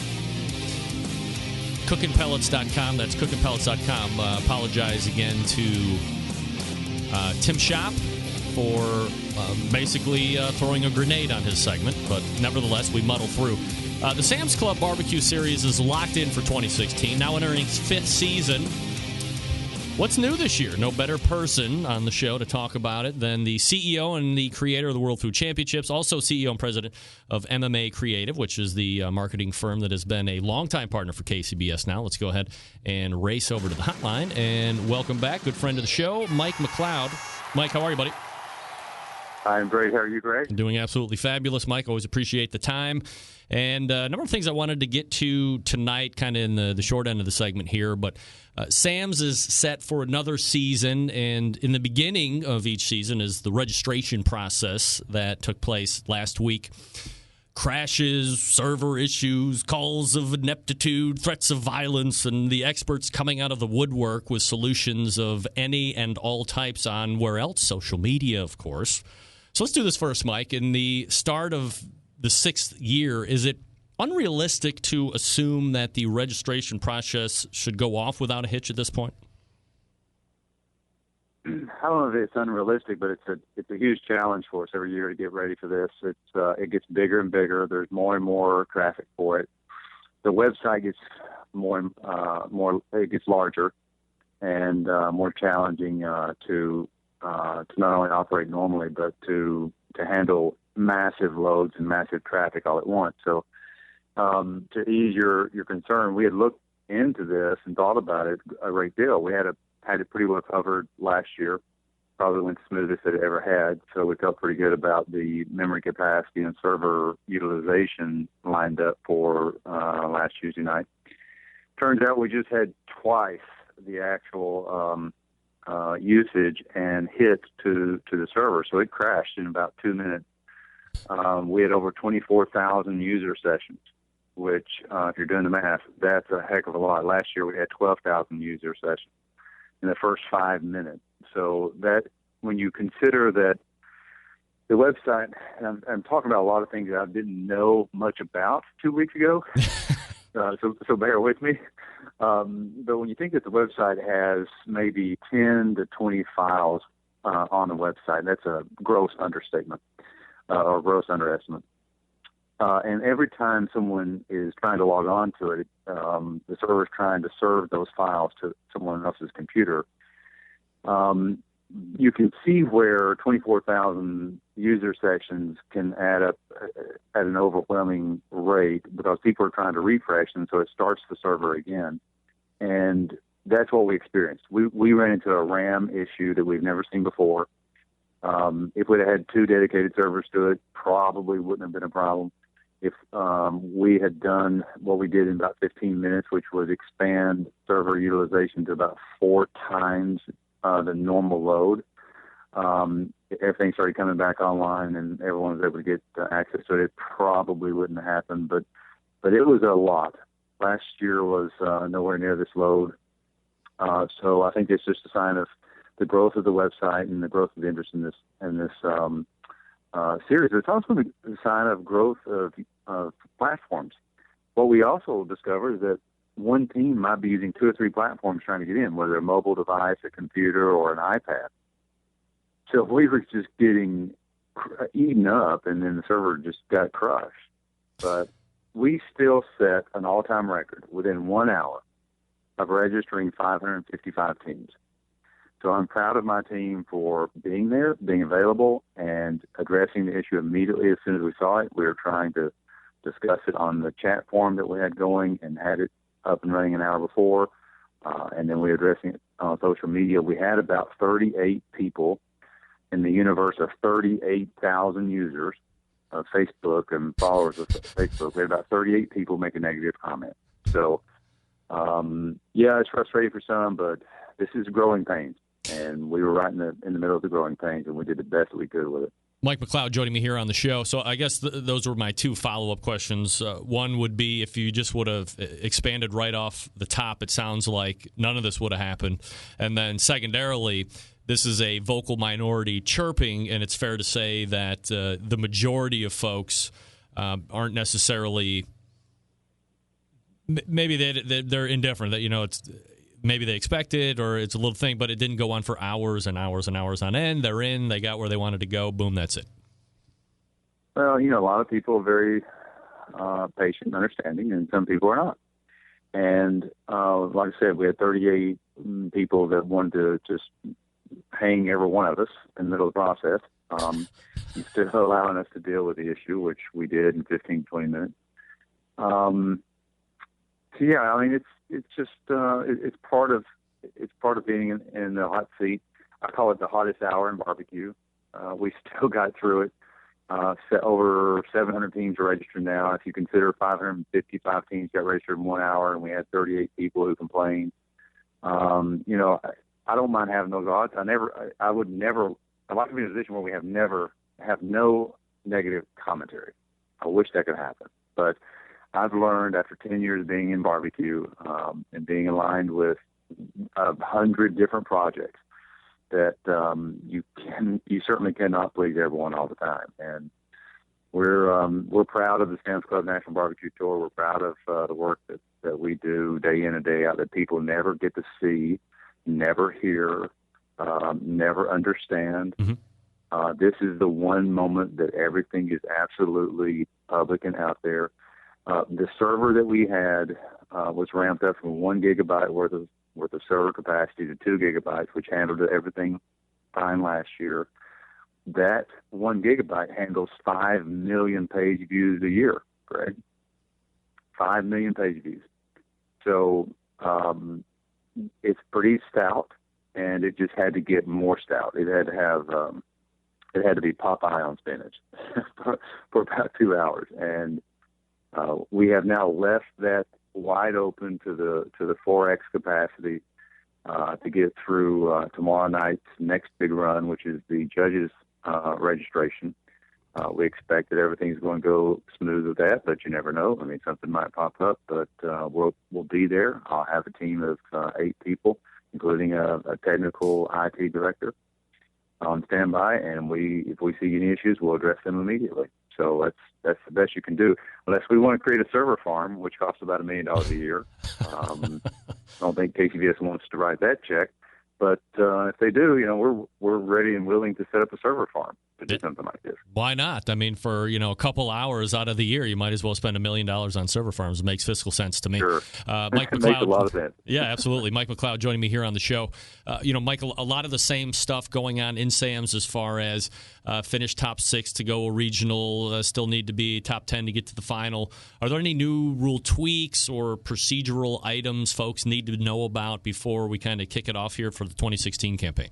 CookinPellets.com, that's CookinPellets.com. Apologize again to Tim Shop for basically throwing a grenade on his segment, but nevertheless, we muddle through. The Sam's Club Barbecue Series is locked in for 2016, now entering its 5th season. What's new this year? No better person on the show to talk about it than the CEO and the creator of the World Food Championships, also CEO and president of MMA Creative, which is the marketing firm that has been a longtime partner for KCBS now. Let's go ahead and race over to the hotline and welcome back, good friend of the show, Mike McCloud. Mike, how are you, buddy? I'm great. How are you, Greg? Doing absolutely fabulous, Mike. Always appreciate the time. And a number of things I wanted to get to tonight, kind of in the short end of the segment here. But Sam's is set for another season, and in the beginning of each season is the registration process that took place last week. Crashes, server issues, calls of ineptitude, threats of violence, and the experts coming out of the woodwork with solutions of any and all types on where else? Social media, of course. So let's do this first, Mike. In the start of the 6th year, is it unrealistic to assume that the registration process should go off without a hitch at this point? I don't know if it's unrealistic, but it's a huge challenge for us every year to get ready for this. It gets bigger and bigger. There's more and more traffic for it. The website gets it gets larger and more challenging to not only operate normally, but to handle massive loads and massive traffic all at once. So to ease your concern, we had looked into this and thought about it a great deal. We had it pretty well covered last year. Probably went the smoothest it ever had. So we felt pretty good about the memory capacity and server utilization lined up for last Tuesday night. Turns out we just had twice the actual usage and hits to the server. So it crashed in about 2 minutes. We had over 24,000 user sessions, which, if you're doing the math, that's a heck of a lot. Last year we had 12,000 user sessions in the first 5 minutes. So that, when you consider that the website, and I'm talking about a lot of things that I didn't know much about 2 weeks ago, so bear with me. But when you think that the website has maybe 10 to 20 files on the website, that's a gross understatement or gross underestimate. And every time someone is trying to log on to it, the server is trying to serve those files to someone else's computer. You can see where 24,000 user sessions can add up at an overwhelming rate because people are trying to refresh, and so it starts the server again. And that's what we experienced. We ran into a RAM issue that we've never seen before. If we'd had 2 dedicated servers to it, probably wouldn't have been a problem. If we had done what we did in about 15 minutes, which was expand server utilization to about 4 times the normal load, everything started coming back online and everyone was able to get access to it. It probably wouldn't have happened, but it was a lot. Last year was nowhere near this load. So I think it's just a sign of the growth of the website and the growth of the interest in this series. It's also a sign of growth of platforms. What we also discovered is that one team might be using 2 or 3 platforms trying to get in, whether a mobile device, a computer, or an iPad. So we were just getting eaten up, and then the server just got crushed. But we still set an all-time record within 1 hour of registering 555 teams. So I'm proud of my team for being there, being available, and addressing the issue immediately as soon as we saw it. We were trying to discuss it on the chat forum that we had going and had it up and running an hour before, and then we were addressing it on social media. We had about 38 people in the universe of 38,000 users of Facebook and followers of Facebook. We had about 38 people make a negative comment. So, yeah, it's frustrating for some, but this is growing pains. And we were right in the middle of the growing pains, and we did the best that we could with it. Mike McCloud joining me here on the show. So I guess those were my 2 follow-up questions. One would be if you just would have expanded right off the top, it sounds like none of this would have happened. And then secondarily, this is a vocal minority chirping, and it's fair to say that the majority of folks aren't necessarily maybe they're indifferent, that, you know, it's maybe they expected or it's a little thing, but it didn't go on for hours and hours and hours on end. They're in, they got where they wanted to go, boom, that's it. Well, you know, a lot of people are very patient and understanding, and some people are not. And like I said, we had 38 people that wanted to just hang every one of us in the middle of the process, instead of allowing us to deal with the issue, which we did in 15, 20 minutes. So yeah, I mean, it's just it's part of being in the hot seat. I call it the hottest hour in barbecue. We still got through it. Over 700 teams are registered now. If you consider 555 teams got registered in 1 hour, and we had 38 people who complained. You know, I don't mind having those odds. I would never. I'd like to be in a position where we have no negative commentary. I wish that could happen, but I've learned after 10 years being in barbecue and being aligned with 100 different projects that you certainly cannot please everyone all the time. And we're proud of the Sam's Club National Barbecue Tour. We're proud of the work that we do day in and day out that people never get to see, never hear, never understand. Mm-hmm. This is the one moment that everything is absolutely public and out there. The server that we had was ramped up from 1 gigabyte worth of server capacity to 2 gigabytes, which handled everything fine last year. That 1 gigabyte handles 5 million page views a year, Greg. 5 million page views. So it's pretty stout, and it just had to get more stout. It had to have it had to be Popeye on spinach for about 2 hours, and we have now left that wide open to the 4X capacity to get through tomorrow night's next big run, which is the judges' registration. We expect that everything's going to go smooth with that, but you never know. I mean, something might pop up, but we'll be there. I'll have a team of 8 people, including a technical IT director on standby, and if we see any issues, we'll address them immediately. So that's the best you can do, unless we want to create a server farm, which costs about $1 million a year. I don't think KCBS wants to write that check, but if they do, you know, we're ready and willing to set up a server farm to do something like this. Why not? I mean, for a couple hours out of the year, you might as well spend $1 million on server farms. It makes fiscal sense to me. Sure. Mike It McCloud, makes a lot of sense. Yeah, absolutely. Mike McCloud joining me here on the show. Michael, a lot of the same stuff going on in Sam's as far as finish top 6 to go a regional, still need to be top 10 to get to the final. Are there any new rule tweaks or procedural items folks need to know about before we kind of kick it off here for the 2016 campaign?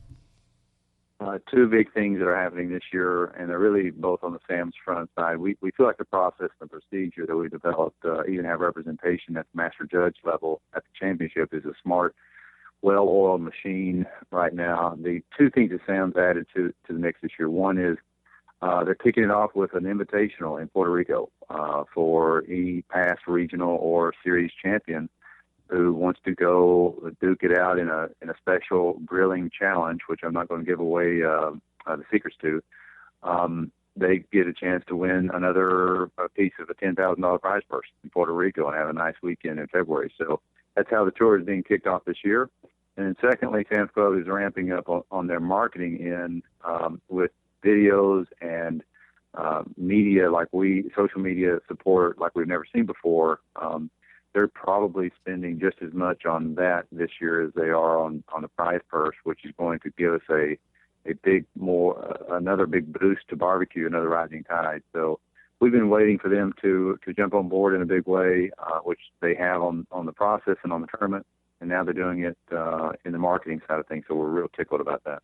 Two big things that are happening this year, and they're really both on the Sam's front side. We feel like the process and the procedure that we developed, even have representation at the master judge level at the championship, is a smart, well-oiled machine right now. The two things that Sam's added to the mix this year, one is they're kicking it off with an invitational in Puerto Rico for any past regional or series champion who wants to go duke it out in a special grilling challenge, which I'm not going to give away the secrets to. They get a chance to win another piece of a $10,000 prize purse in Puerto Rico and have a nice weekend in February. So that's how the tour is being kicked off this year. And then secondly, Sam's Club is ramping up on their marketing end with videos and media, social media support like we've never seen before. They're probably spending just as much on that this year as they are on the prize purse, which is going to give us another big boost to barbecue, another rising tide. So we've been waiting for them to jump on board in a big way, which they have on the process and on the tournament, and now they're doing it in the marketing side of things. So we're real tickled about that.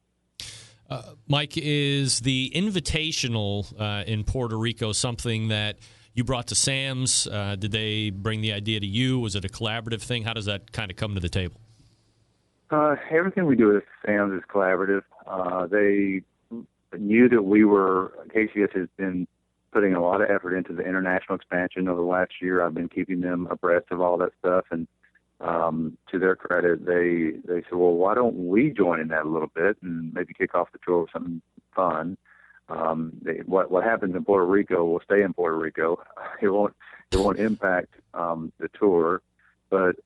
Mike, is the invitational in Puerto Rico something that you brought to Sam's? Did they bring the idea to you? Was it a collaborative thing? How does that kind of come to the table? Everything we do at Sam's is collaborative. They knew that KCS has been putting a lot of effort into the international expansion over the last year. I've been keeping them abreast of all that stuff. And to their credit, they said, well, why don't we join in that a little bit and maybe kick off the tour with something fun? What happens in Puerto Rico will stay in Puerto Rico. It won't impact the tour, but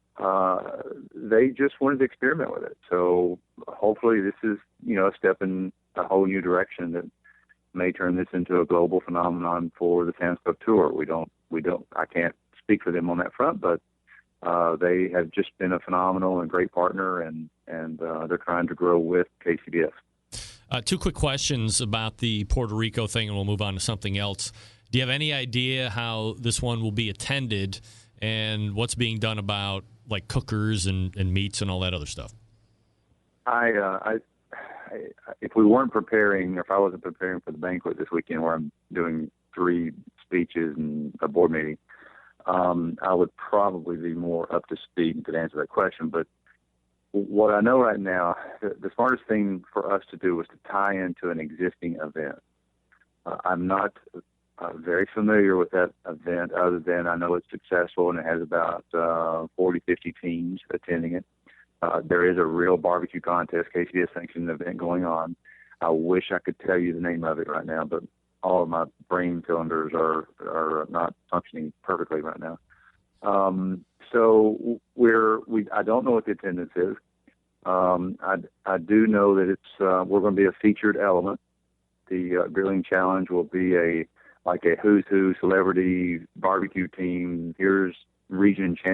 they just wanted to experiment with it. So hopefully this is a step in a whole new direction that may turn this into a global phenomenon for the Sam's Club tour. I can't speak for them on that front, but they have just been a phenomenal and great partner, and they're trying to grow with KCBS. Two quick questions about the Puerto Rico thing, and we'll move on to something else. Do you have any idea how this one will be attended and what's being done about like cookers and meats and all that other stuff? If we weren't preparing, or if I wasn't preparing for the banquet this weekend where I'm doing 3 speeches and a board meeting, I would probably be more up to speed and could answer that question. But what I know right now, the smartest thing for us to do was to tie into an existing event. I'm not very familiar with that event other than I know it's successful and it has about 40, 50 teams attending it. There is a real barbecue contest, KCS sanctioned event going on. I wish I could tell you the name of it right now, but all of my brain cylinders are not functioning perfectly right now. So I don't know what the attendance is. I do know that we're going to be a featured element. The grilling challenge will be a who's who celebrity barbecue team. Here's region 3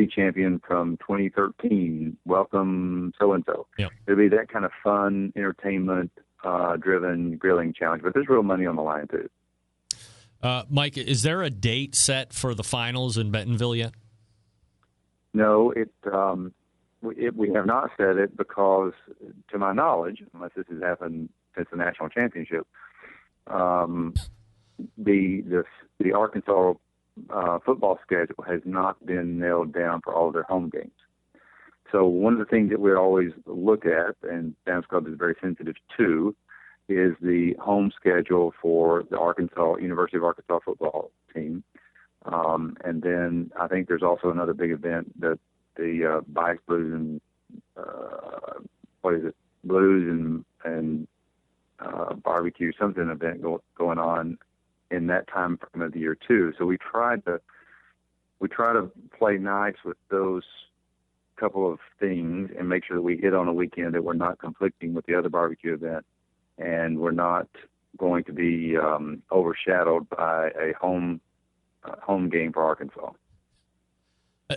champion from 2013. Welcome so-and-so. Yep. It'll be that kind of fun, entertainment driven grilling challenge, but there's real money on the line too. Mike, is there a date set for the finals in Bentonville yet? No, we have not set it because, to my knowledge, unless this has happened since the national championship, the Arkansas football schedule has not been nailed down for all of their home games. So one of the things that we always look at, and Sam's Club is very sensitive to, is the home schedule for the University of Arkansas football team. And then I think there's also another big event that the Bikes, Blues, and Blues and barbecue, something event going on in that time frame of the year too. So we try to play nice with those couple of things and make sure that we hit on a weekend that we're not conflicting with the other barbecue event. and we're not going to be overshadowed by a home game for Arkansas.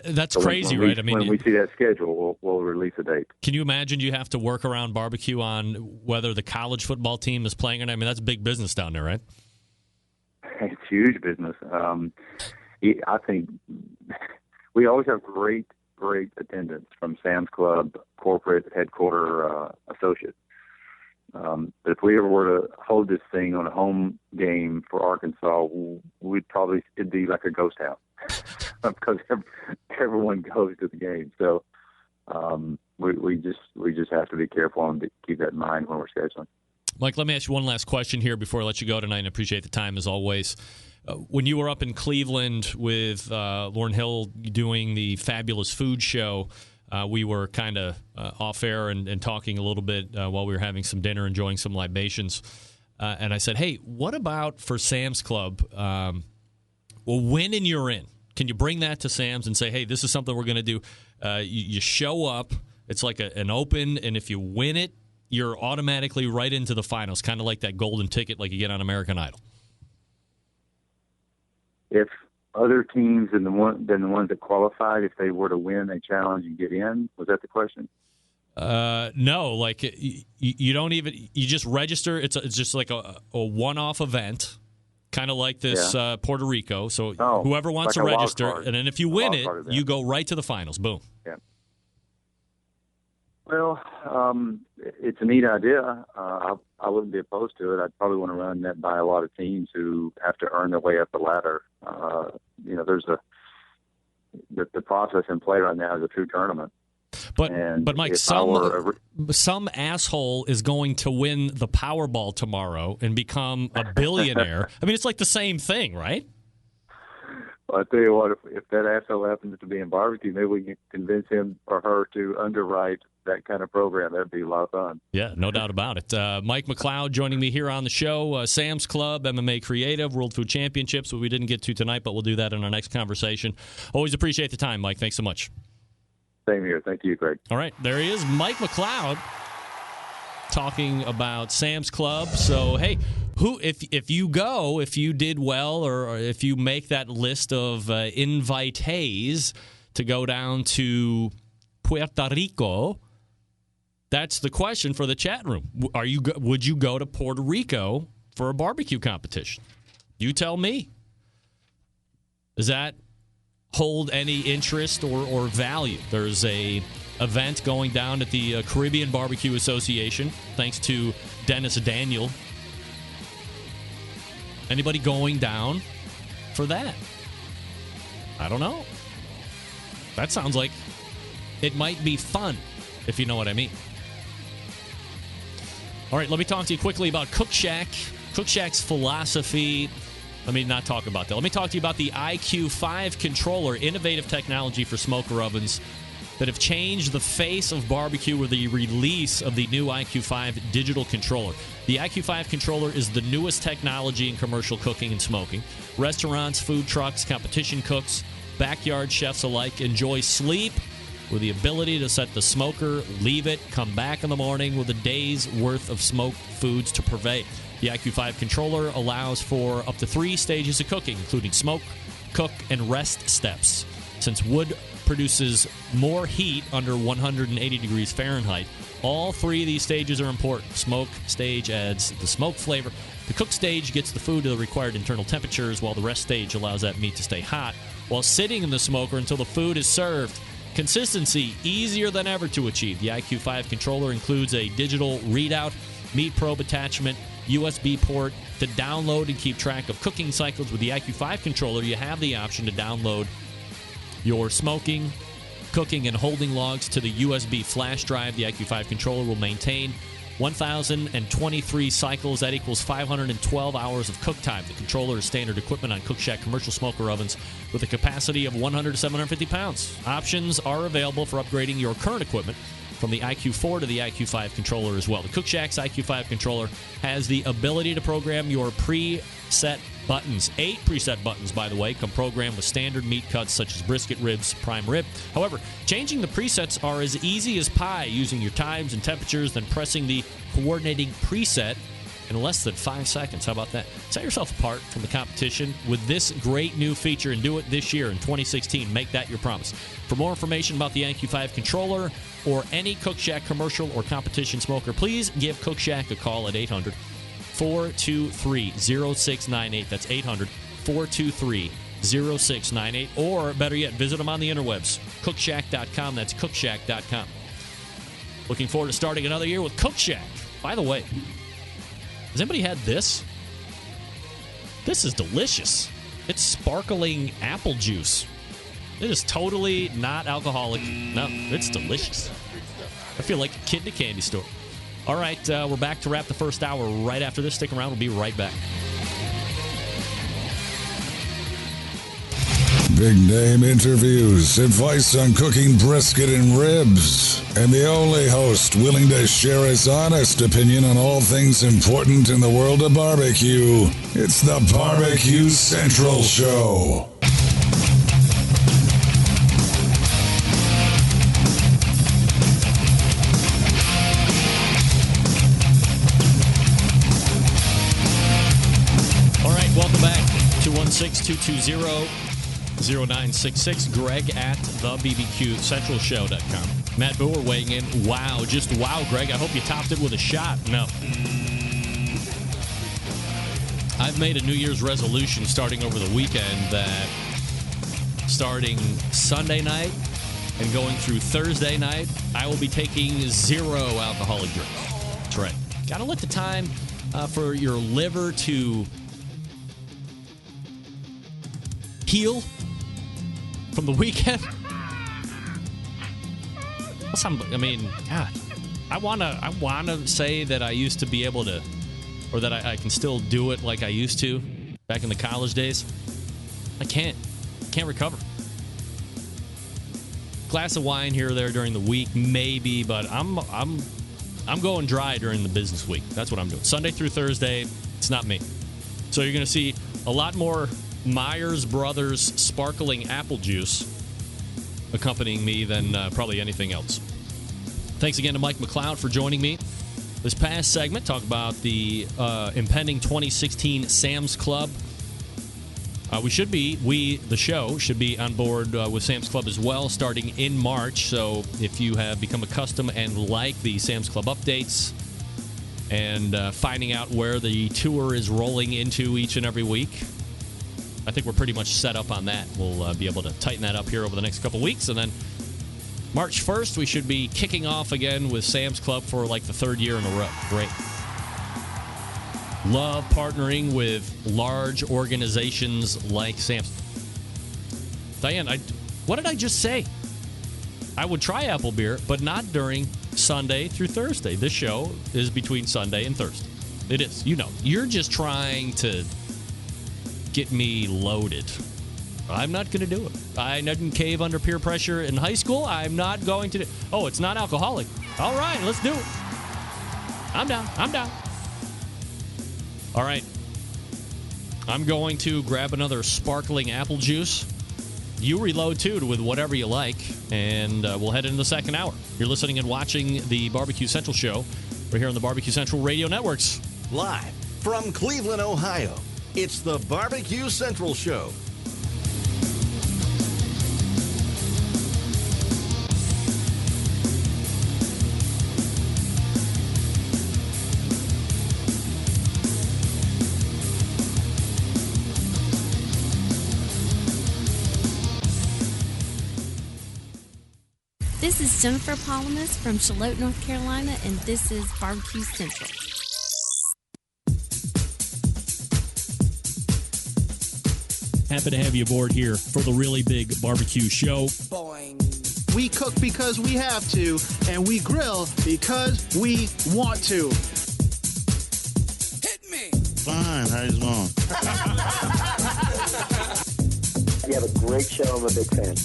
That's So crazy, when right? I mean, when we see that schedule, we'll release a date. can you imagine you have to work around barbecue on whether the college football team is playing or not? I mean, that's big business down there, right? It's huge business. I think we always have great attendance from Sam's Club, corporate headquarter associates. But if we ever were to hold this thing on a home game for Arkansas, it'd be like a ghost house because everyone goes to the game. So we just have to be careful and keep that in mind when we're scheduling. Mike, let me ask you one last question here before I let you go tonight, and I appreciate the time as always. When you were up in Cleveland with Lauryn Hill doing the Fabulous Food Show, we were kind of off air and talking a little bit while we were having some dinner, enjoying some libations. And I said, hey, what about for Sam's Club? Well, win and you're in. Can you bring that to Sam's and say, hey, this is something we're going to do? You show up. It's like an open, and if you win it, you're automatically right into the finals, kind of like that golden ticket like you get on American Idol. If other teams than the ones that qualified, if they were to win a challenge and get in, was that the question? No, like you don't even, you just register. It's just like a one-off event, kind of like this Puerto Rico. So whoever wants like to register, and then if you win it, you go right to the finals. Boom. Yeah. Well, it's a neat idea. I wouldn't be opposed to it. I'd probably want to run that by a lot of teams who have to earn their way up the ladder. There's the process in play right now is a true tournament. But Mike, some asshole is going to win the Powerball tomorrow and become a billionaire. I mean, it's like the same thing, right? Well, I tell you what, if that asshole happens to be in barbecue, maybe we can convince him or her to underwrite that kind of program. That'd be a lot of fun. Yeah, no doubt about it. Mike McCloud joining me here on the show. Sam's Club, MMA Creative, World Food Championships, what we didn't get to tonight, but we'll do that in our next conversation. Always appreciate the time, Mike. Thanks so much. Same here. Thank you, Greg. All right, there he is, Mike McCloud, talking about Sam's Club. So, hey, if you did well, or if you make that list of invitees to go down to Puerto Rico, that's the question for the chat room. Would you go to Puerto Rico for a barbecue competition? You tell me. Does that hold any interest or value? There's a event going down at the Caribbean Barbecue Association, thanks to Dennis Daniel. Anybody going down for that? I don't know. That sounds like it might be fun, if you know what I mean. All right, let me talk to you quickly about Cookshack. Cookshack's philosophy. Let me not talk about that. Let me talk to you about the IQ5 controller, innovative technology for smoker ovens that have changed the face of barbecue with the release of the new IQ5 digital controller. The IQ5 controller is the newest technology in commercial cooking and smoking. Restaurants, food trucks, competition cooks, backyard chefs alike enjoy sleep with the ability to set the smoker, leave it, come back in the morning with a day's worth of smoked foods to purvey. The IQ5 controller allows for up to 3 stages of cooking, including smoke, cook, and rest steps. Since wood produces more heat under 180 degrees Fahrenheit, all 3 of these stages are important. Smoke stage adds the smoke flavor. The cook stage gets the food to the required internal temperatures, while the rest stage allows that meat to stay hot while sitting in the smoker until the food is served. Consistency, easier than ever to achieve. The IQ5 controller includes a digital readout, meat probe attachment, USB port to download and keep track of cooking cycles. With the IQ5 controller, you have the option to download your smoking, cooking, and holding logs to the USB flash drive. The IQ5 controller will maintain 1,023 cycles. That equals 512 hours of cook time. The controller is standard equipment on Cookshack commercial smoker ovens with a capacity of 100 to 750 pounds. Options are available for upgrading your current equipment from the IQ4 to the IQ5 controller as well. The Cookshack's IQ5 controller has the ability to program your preset buttons. 8 preset buttons, by the way, come programmed with standard meat cuts such as brisket, ribs, prime rib. However, changing the presets are as easy as pie, using your times and temperatures, then pressing the coordinating preset in less than 5 seconds. How about that? Set yourself apart from the competition with this great new feature and do it this year in 2016. Make that your promise. For more information about the IQ5 controller or any Cookshack commercial or competition smoker, please give Cookshack a call at 800-423-0698. That's 800-423-0698. Or better yet, visit them on the interwebs. Cookshack.com. That's Cookshack.com. Looking forward to starting another year with Cookshack. By the way, has anybody had this? This is delicious. It's sparkling apple juice. It is totally not alcoholic. No, it's delicious. I feel like a kid in a candy store. All right, we're back to wrap the first hour right after this. Stick around. We'll be right back. Big name interviews, advice on cooking brisket and ribs, and the only host willing to share his honest opinion on all things important in the world of barbecue. It's the BBQ Central Show. All right, welcome back. 216-220-0966. Greg at thebbqcentralshow.com. Matt Boer weighing in. Wow, just wow, Greg. I hope you topped it with a shot. No. I've made a New Year's resolution starting over the weekend that starting Sunday night and going through Thursday night, I will be taking 0 alcoholic drinks. That's right. Got to let the time for your liver to heal from the weekend. I mean, God, I wanna say that I used to be able to, or that I can still do it like I used to back in the college days. I can't recover. Glass of wine here or there during the week, maybe, but I'm going dry during the business week. That's what I'm doing. Sunday through Thursday, it's not me. So you're going to see a lot more Myers Brothers sparkling apple juice accompanying me than probably anything else. Thanks again to Mike McCloud for joining me. This past segment, talk about the impending 2016 Sam's Club. The show should be on board with Sam's Club as well, starting in March. So if you have become accustomed and like the Sam's Club updates and finding out where the tour is rolling into each and every week, I think we're pretty much set up on that. We'll be able to tighten that up here over the next couple weeks. And then March 1st, we should be kicking off again with Sam's Club for like the third year in a row. Great. Love partnering with large organizations like Sam's. Diane, what did I just say? I would try apple beer, but not during Sunday through Thursday. This show is between Sunday and Thursday. It is. You know, you're just trying to get me loaded. I'm not going to do it. I didn't cave under peer pressure in high school. I'm not going to do. Oh, it's not alcoholic. All right, let's do it. I'm down. All right. I'm going to grab another sparkling apple juice. You reload, too, with whatever you like, and we'll head into the second hour. You're listening and watching the BBQ Central Show. We're here on the BBQ Central Radio Networks. Live from Cleveland, Ohio, it's the BBQ Central Show. This is Jennifer Palamas from Charlotte, North Carolina, and this is BBQ Central. Happy to have you aboard here for the really big barbecue show. Boing. We cook because we have to, and we grill because we want to. Hit me! Fine, how you doing? You have a great show. I'm a big fan.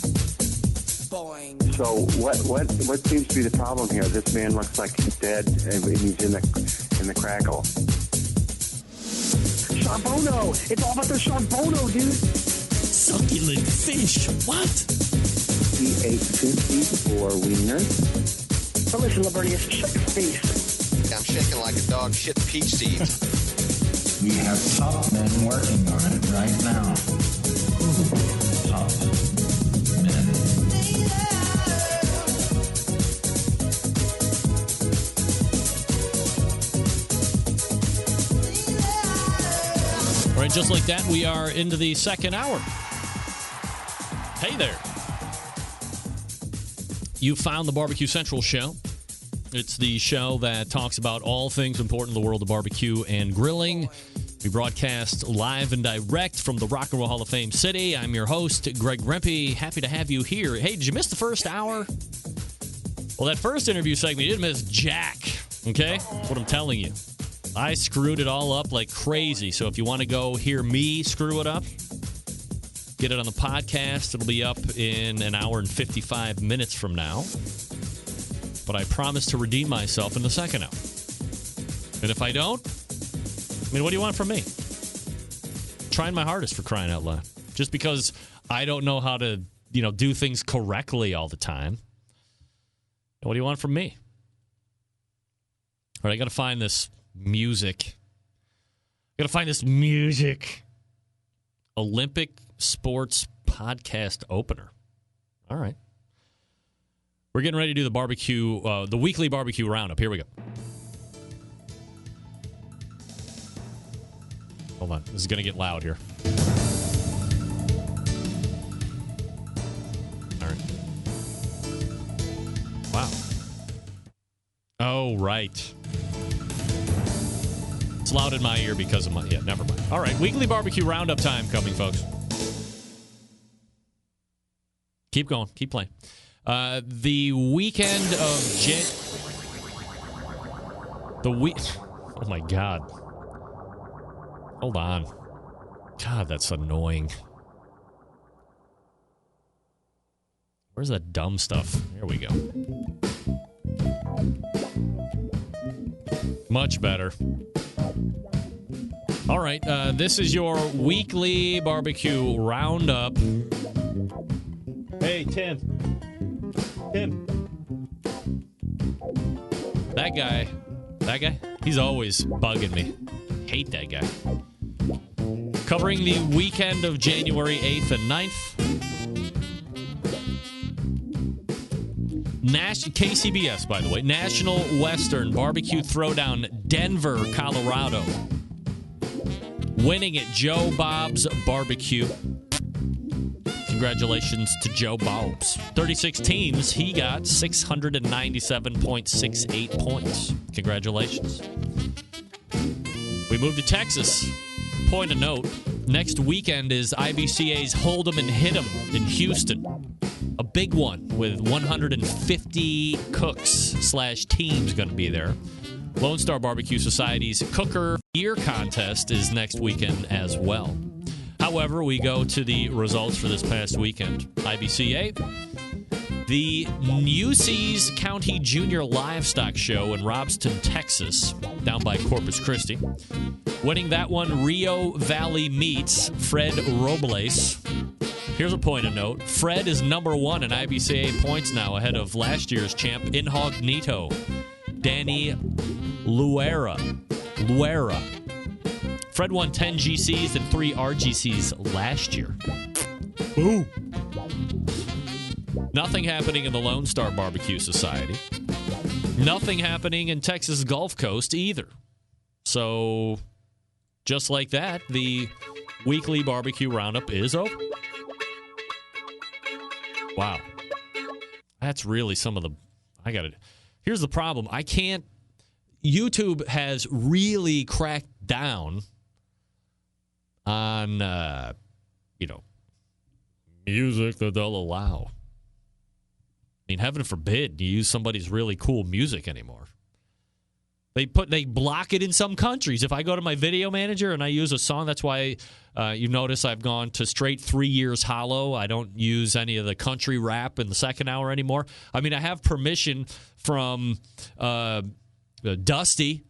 Boing. So what seems to be the problem here? This man looks like he's dead, and he's in the crackle. Charbono! It's all about the charbono, dude! Succulent fish! What? He ate 2 feet or wiener. But listen, Liberty, shut your face. I'm shaking like a dog shit peach seeds. We have top men working on it right now. Top men. All right, just like that, we are into the second hour. Hey there. You found the BBQ Central show. It's the show that talks about all things important in the world of barbecue and grilling. We broadcast live and direct from the Rock and Roll Hall of Fame City. I'm your host, Greg Rempe. Happy to have you here. Hey, did you miss the first hour? Well, that first interview segment, you didn't miss jack, okay? That's what I'm telling you. I screwed it all up like crazy, so if you want to go hear me screw it up, get it on the podcast. It'll be up in an hour and 55 minutes from now. But I promise to redeem myself in the second hour. And if I don't, I mean, what do you want from me? Trying my hardest, for crying out loud. Just because I don't know how to, do things correctly all the time. What do you want from me? All right, I got to find this music. Olympic Sports Podcast Opener. All right. We're getting ready to do the barbecue, the weekly barbecue roundup. Here we go. Hold on. This is going to get loud here. All right. Wow. Oh, right. It's loud in my ear because of my... Yeah, never mind. All right. Weekly barbecue roundup time coming, folks. Keep going. Keep playing. The weekend of Oh, my God. Hold on. God, that's annoying. Where's that dumb stuff? There we go. Much better. All right. This is your weekly barbecue roundup. Hey, Tim. That guy, he's always bugging me. Hate that guy. Covering the weekend of January 8th and 9th. KCBS, by the way. National Western Barbecue Throwdown, Denver, Colorado. Winning at Joe Bob's Barbecue. Congratulations to Joe Bob's. 36 teams. He got 697.68 points. Congratulations. We move to Texas. Point of note, next weekend is IBCA's Hold'em and Hit'em in Houston. A big one with 150 cooks/teams going to be there. Lone Star Barbecue Society's Cooker Beer Contest is next weekend as well. However, we go to the results for this past weekend. IBCA, the Nueces County Junior Livestock Show in Robston, Texas, down by Corpus Christi. Winning that one, Rio Valley Meats, Fred Robles. Here's a point of note. Fred is number one in IBCA points now, ahead of last year's champ, Incognito, Danny Luera. Fred won 10 GCs and 3 RGCs last year. Ooh. Nothing happening in the Lone Star Barbecue Society. Nothing happening in Texas Gulf Coast either. So, just like that, the weekly barbecue roundup is over. Wow. That's really some of the... Here's the problem. I can't... YouTube has really cracked down on, music that they'll allow. I mean, heaven forbid you use somebody's really cool music anymore. They block it in some countries. If I go to my video manager and I use a song, that's why you notice I've gone to straight 3 years hollow. I don't use any of the country rap in the second hour anymore. I mean, I have permission from Dusty.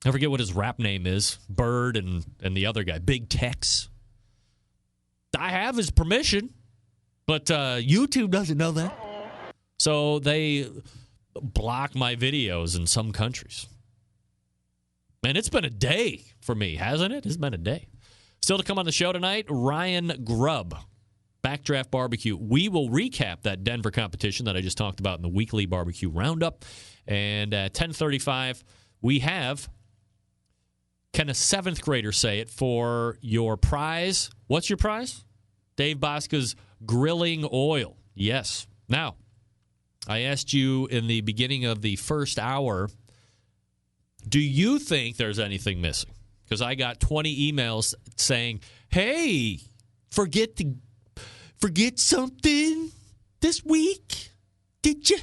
I forget what his rap name is. Bird and the other guy, Big Tex. I have his permission, but YouTube doesn't know that. So they block my videos in some countries. Man, it's been a day for me, hasn't it? It's been a day. Still to come on the show tonight, Ryan Grubb, Backdraft BBQ. We will recap that Denver competition that I just talked about in the weekly barbecue roundup. And at 10:35, we have, can a 7th grader say it, for your prize. What's your prize? Dave Bosca's grilling oil. Yes. Now, I asked you in the beginning of the first hour, do you think there's anything missing? Because I got 20 emails saying, hey, forget something this week, did you?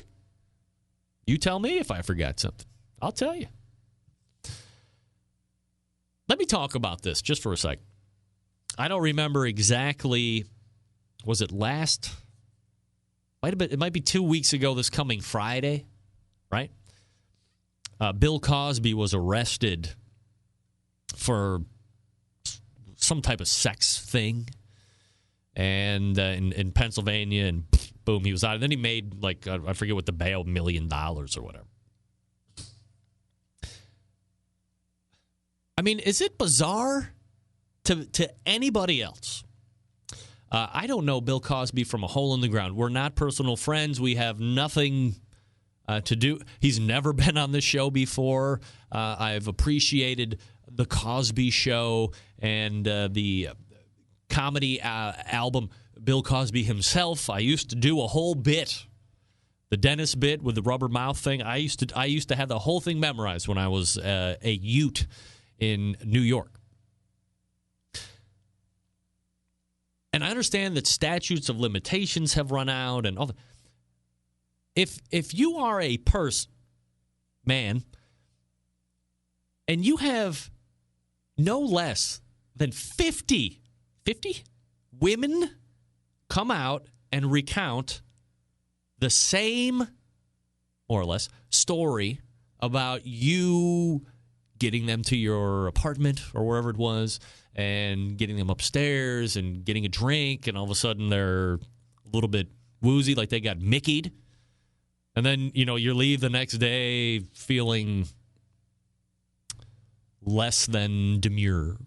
You tell me if I forgot something. I'll tell you. Let me talk about this just for a second. I don't remember exactly, was it last? It might be 2 weeks ago this coming Friday, right? Bill Cosby was arrested for some type of sex thing, and in Pennsylvania, and boom, he was out. And then he made, like, I forget what the bail, $1 million or whatever. I mean, is it bizarre to anybody else? I don't know Bill Cosby from a hole in the ground. We're not personal friends. We have nothing to do. He's never been on this show before. I've appreciated The Cosby Show and the comedy album Bill Cosby himself. I used to do a whole bit, the dentist bit with the rubber mouth thing. I used to have the whole thing memorized when I was a Ute in New York. And I understand that statutes of limitations have run out and all that. If you are a man, and you have no less than 50 women come out and recount the same, more or less, story about you getting them to your apartment or wherever it was, and getting them upstairs and getting a drink, and all of a sudden they're a little bit woozy, like they got Mickey'd. And then, you leave the next day feeling less than demure.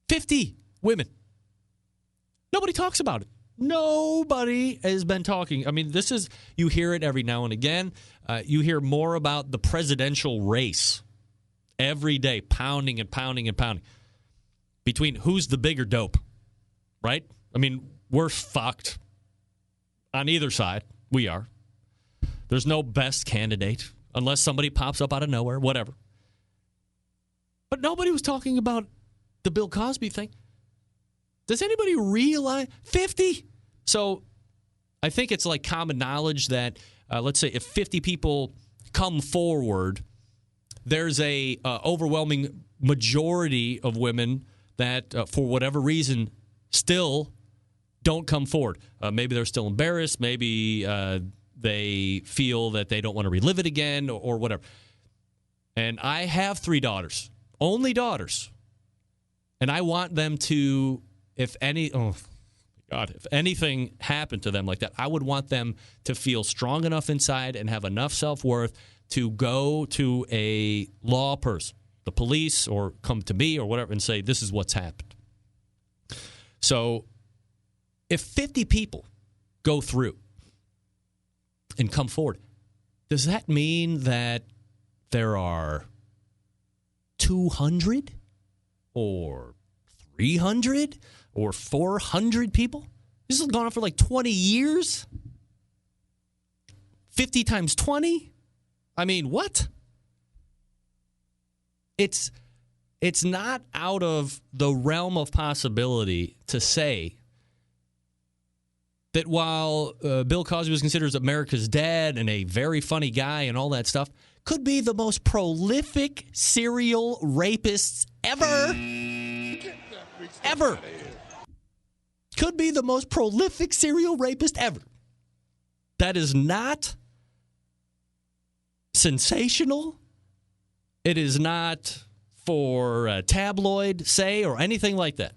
50 women. Nobody talks about it. Nobody has been talking. I mean, you hear it every now and again. You hear more about the presidential race every day, pounding and pounding and pounding, between who's the bigger dope, right? I mean, we're fucked on either side. We are. There's no best candidate unless somebody pops up out of nowhere, whatever. But nobody was talking about the Bill Cosby thing. Does anybody realize 50? So I think it's like common knowledge that, let's say, if 50 people come forward, there's a overwhelming majority of women that, for whatever reason, still don't come forward. Maybe they're still embarrassed. Maybe they feel that they don't want to relive it again, or whatever. And I have 3 daughters, only daughters, and I want them to, if anything happened to them like that, I would want them to feel strong enough inside and have enough self-worth to go to a law person, the police, or come to me or whatever, and say, this is what's happened. So if 50 people go through and come forward, does that mean that there are 200 or 300 or 400 people? This has gone on for like 20 years? 50 times 20? I mean, what? It's not out of the realm of possibility to say that while Bill Cosby was considered America's dad and a very funny guy and all that stuff, could be the most prolific serial rapists ever. Ever. Could be the most prolific serial rapist ever. That is not sensational. It is not for tabloid say or anything like that.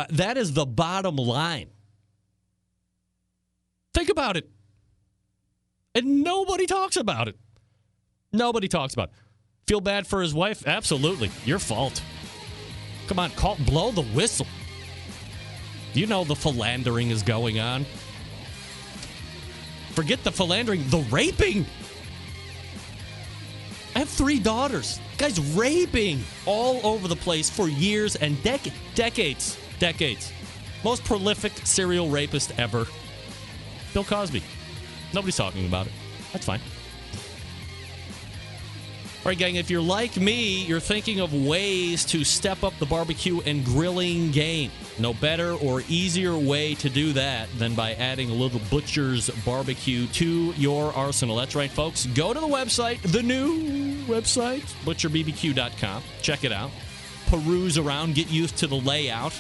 That is the bottom line. Think about it. And nobody talks about it. Nobody talks about it. Feel bad for his wife? Absolutely. Your fault. Come on, blow the whistle. You know the philandering is going on. Forget the philandering, the raping. I have 3 daughters. Guy's raping all over the place for years and decades. Most prolific serial rapist ever. Bill Cosby. Nobody's talking about it. That's fine. All right, gang, if you're like me, you're thinking of ways to step up the barbecue and grilling game. No better or easier way to do that than by adding a little Butcher's BBQ to your arsenal. That's right, folks. Go to the website, the new website, butcherbbq.com. Check it out. Peruse around, get used to the layout,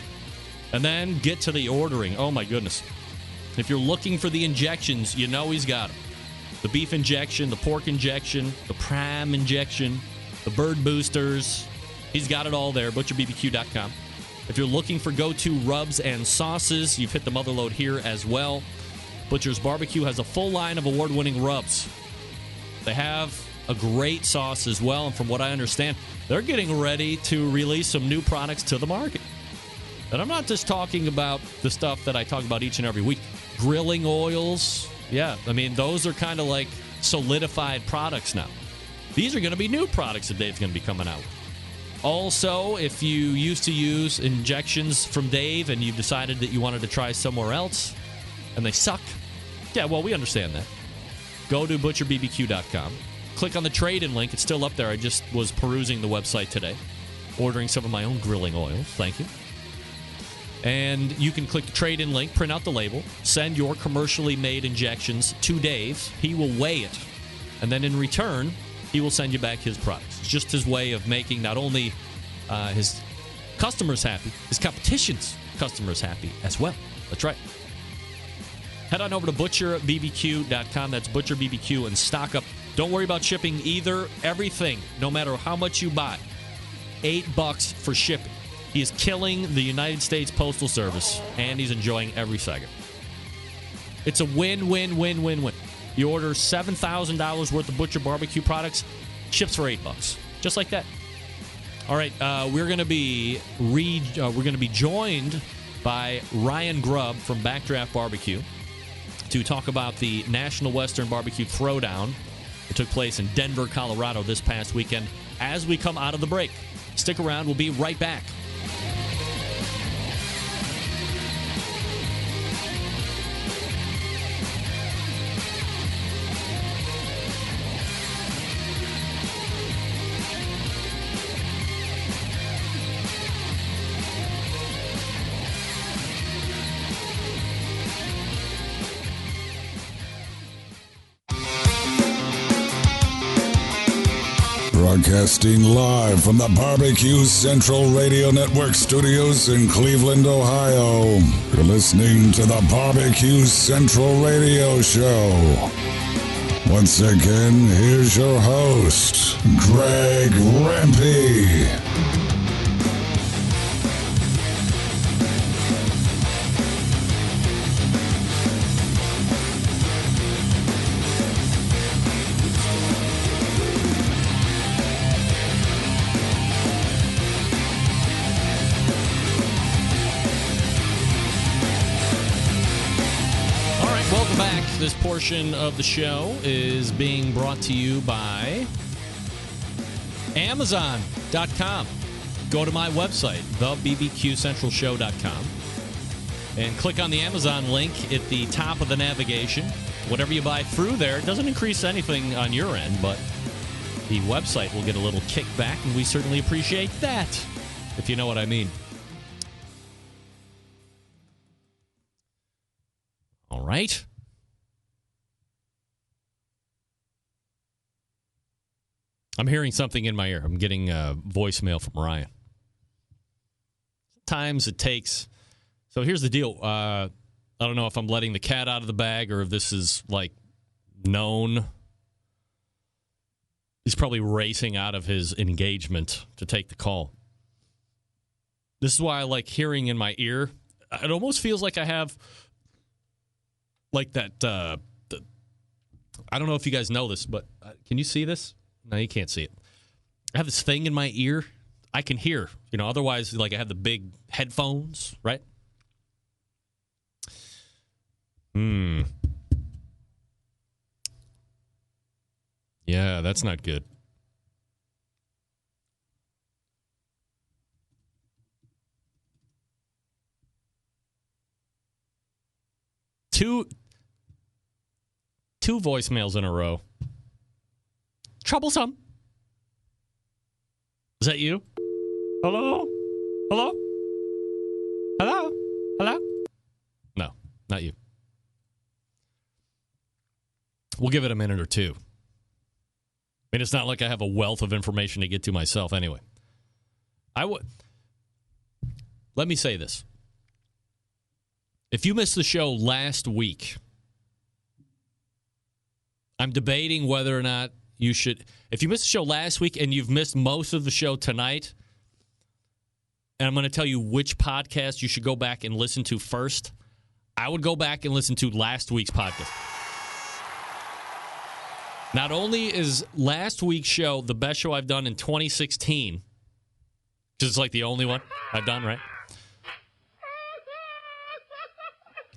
and then get to the ordering. Oh, my goodness. If you're looking for the injections, you know he's got them. The beef injection, the pork injection, the prime injection, the bird boosters. He's got it all there, butcherbbq.com. If you're looking for go-to rubs and sauces, you've hit the mother load here as well. Butcher's BBQ has a full line of award-winning rubs. They have a great sauce as well, and from what I understand, they're getting ready to release some new products to the market. And I'm not just talking about the stuff that I talk about each and every week. Grilling oils. Yeah, I mean, those are kind of like solidified products now. These are going to be new products that Dave's going to be coming out with. Also, if you used to use injections from Dave and you've decided that you wanted to try somewhere else and they suck, yeah, well, we understand that. Go to butcherbbq.com. Click on the trade-in link. It's still up there. I just was perusing the website today, ordering some of my own grilling oils. Thank you. And you can click the trade-in link, print out the label, send your commercially made injections to Dave. He will weigh it. And then in return, he will send you back his products. It's just his way of making not only his customers happy, his competition's customers happy as well. That's right. Head on over to butcherbbq.com. That's Butcher BBQ, and stock up. Don't worry about shipping either. Everything, no matter how much you buy, $8 for shipping. He is killing the United States Postal Service, and he's enjoying every second. It's a win-win-win-win-win. You order $7,000 worth of Butcher BBQ products, ships for $8, just like that. All right, we're going to be joined by Ryan Grob from Backdraft BBQ to talk about the National Western Barbecue Throwdown that took place in Denver, Colorado this past weekend. As we come out of the break, stick around. We'll be right back. Broadcasting live from the BBQ Central Radio Network studios in Cleveland, Ohio. You're listening to the BBQ Central Radio Show. Once again, here's your host, Greg Rempe. This portion of the show is being brought to you by Amazon.com. Go to my website, thebbqcentralshow.com, and click on the Amazon link at the top of the navigation. Whatever you buy through there, it doesn't increase anything on your end, but the website will get a little kickback, and we certainly appreciate that, if you know what I mean. All right. I'm hearing something in my ear. I'm getting a voicemail from Ryan. Sometimes it takes... So here's the deal. I don't know if I'm letting the cat out of the bag or if this is, like, known. He's probably racing out of his engagement to take the call. This is why I like hearing in my ear. It almost feels like I have, like, that... I don't know if you guys know this, but can you see this? No, you can't see it. I have this thing in my ear. I can hear, otherwise, like I have the big headphones, right? Yeah, that's not good. Two voicemails in a row. Troublesome. Is that you? Hello? Hello? Hello? Hello? No, not you. We'll give it a minute or two. I mean, it's not like I have a wealth of information to get to myself anyway. Let me say this. If you missed the show last week, I'm debating whether or not you should. If you missed the show last week and you've missed most of the show tonight, and I'm going to tell you which podcast you should go back and listen to first, I would go back and listen to last week's podcast. Not only is last week's show the best show I've done in 2016, because it's like the only one I've done, right?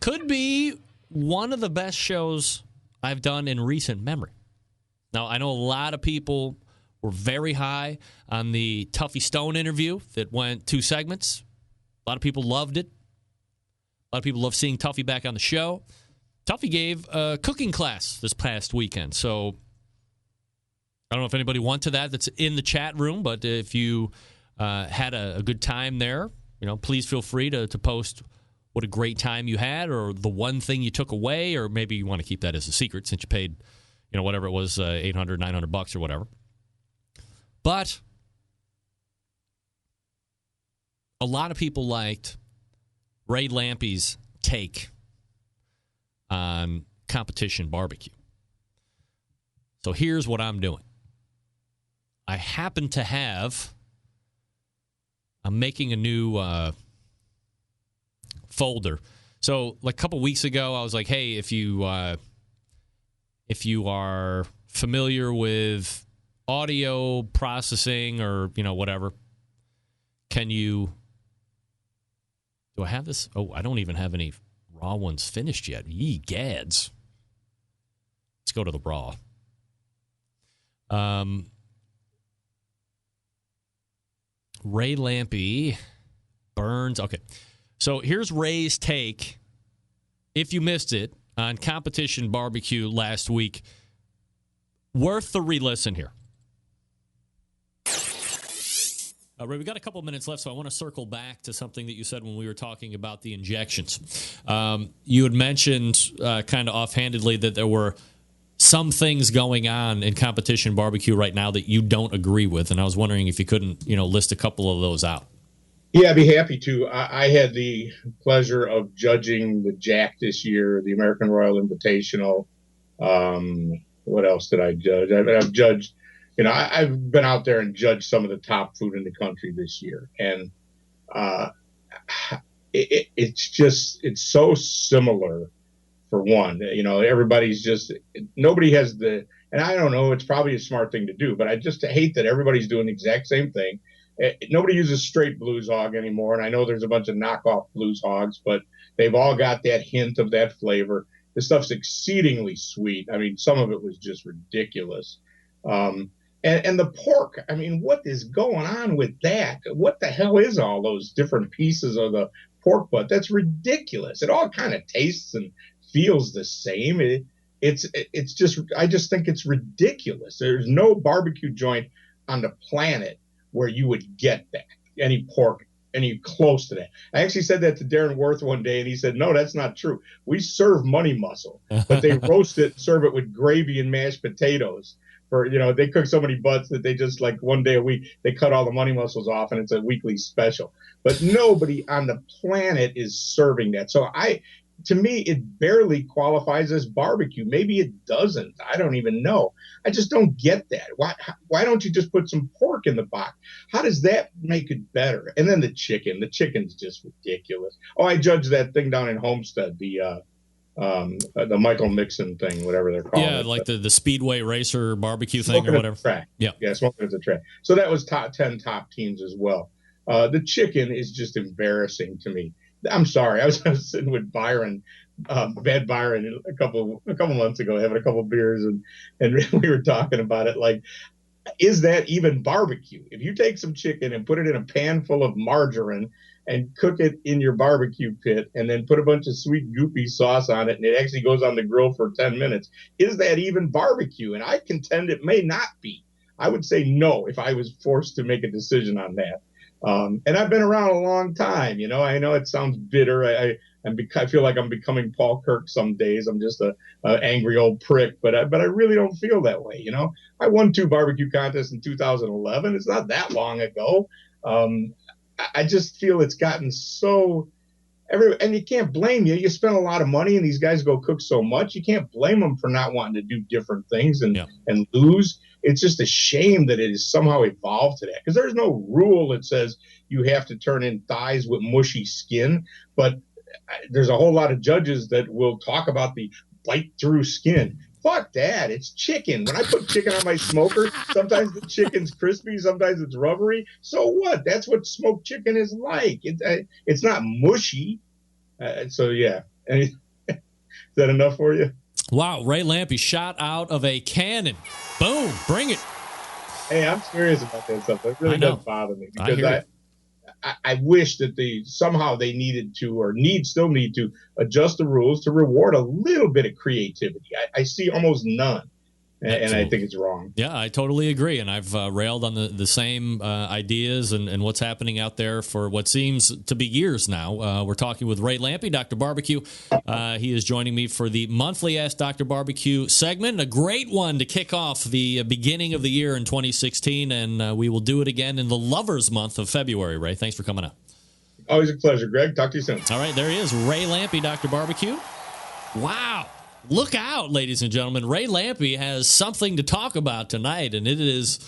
Could be one of the best shows I've done in recent memory. Now, I know a lot of people were very high on the Tuffy Stone interview that went 2 segments. A lot of people loved it. A lot of people love seeing Tuffy back on the show. Tuffy gave a cooking class this past weekend, so I don't know if anybody went to that that's in the chat room, but if you had a good time there, please feel free to post what a great time you had or the one thing you took away, or maybe you want to keep that as a secret since you paid, whatever it was, $800, $900 or whatever. But a lot of people liked Ray Lampy's take on competition barbecue. So here's what I'm doing. I happen to have, I'm making a new folder. So like a couple weeks ago, I was like, hey, if you are familiar with audio processing or, whatever, can you, do I have this? Oh, I don't even have any raw ones finished yet. Yee, gads. Let's go to the raw. Ray Lampy, Burns. Okay. So here's Ray's take, if you missed it, on competition barbecue last week. Worth the re-listen here. Ray, we got a couple minutes left, so I want to circle back to something that you said when we were talking about the injections. You had mentioned kind of offhandedly that there were some things going on in competition barbecue right now that you don't agree with, and I was wondering if you couldn't, list a couple of those out. Yeah, I'd be happy to. I had the pleasure of judging the Jack this year, the American Royal Invitational. What else did I judge? I've judged, I've been out there and judged some of the top food in the country this year. And it's so similar, for one. Everybody's just, nobody has and I don't know, it's probably a smart thing to do, but I just hate that everybody's doing the exact same thing. Nobody uses straight blues hog anymore, and I know there's a bunch of knockoff blues hogs, but they've all got that hint of that flavor. This stuff's exceedingly sweet. I mean, some of it was just ridiculous. And the pork, I mean, what is going on with that? What the hell is all those different pieces of the pork butt? That's ridiculous. It all kind of tastes and feels the same. It's just, I just think it's ridiculous. There's no barbecue joint on the planet where you would get that, any pork, any close to that. I actually said that to Darren Worth one day, and he said, no, that's not true. We serve money muscle, but they roast it, serve it with gravy and mashed potatoes. They cook so many butts that they just, like, one day a week, they cut all the money muscles off, and it's a weekly special. But nobody on the planet is serving that. So to me, it barely qualifies as barbecue. Maybe it doesn't. I don't even know. I just don't get that. Why don't you just put some pork in the box? How does that make it better? And then the chicken. The chicken's just ridiculous. Oh, I judged that thing down in Homestead, the the Michael Mixon thing, whatever they're calling it. Yeah, like the Speedway Racer barbecue thing or whatever. Track. Yeah, smoking at the track. So that was top 10 top teams as well. The chicken is just embarrassing to me. I'm sorry. I was sitting with Byron, Bad Byron, a couple months ago, having a couple beers, and we were talking about it. Like, is that even barbecue? If you take some chicken and put it in a pan full of margarine and cook it in your barbecue pit and then put a bunch of sweet goopy sauce on it and it actually goes on the grill for 10 minutes, is that even barbecue? And I contend it may not be. I would say no if I was forced to make a decision on that. And I've been around a long time. I know it sounds bitter. I feel like I'm becoming Paul Kirk some days. I'm just a angry old prick, but I really don't feel that way. I won 2 barbecue contests in 2011. It's not that long ago. I just feel it's gotten so and you can't blame you. You spend a lot of money and these guys go cook so much. You can't blame them for not wanting to do different things and lose. It's just a shame that it has somehow evolved to that, because there's no rule that says you have to turn in thighs with mushy skin. But there's a whole lot of judges that will talk about the bite through skin. Fuck that. It's chicken. When I put chicken on my smoker, sometimes the chicken's crispy, sometimes it's rubbery. So what? That's what smoked chicken is like. It's not mushy. So, yeah. Is that enough for you? Wow. Ray Lampe shot out of a cannon. Boom. Bring it. Hey, I'm serious about that stuff. It really doesn't bother me, because I wish that they needed to, or still need to, adjust the rules to reward a little bit of creativity. I see almost none, and I think it's wrong. Yeah, I totally agree, and I've railed on the same ideas and what's happening out there for what seems to be years now. We're talking with Ray Lampe, Dr. Barbecue. He is joining me for the monthly Ask Dr. Barbecue segment, a great one to kick off the beginning of the year in 2016, and we will do it again in the Lovers Month of February. Ray, thanks for coming out. Always a pleasure, Greg. Talk to you soon. All right, there he is, Ray Lampe, Dr. Barbecue. Wow. Look out, ladies and gentlemen. Ray Lampe has something to talk about tonight, and it is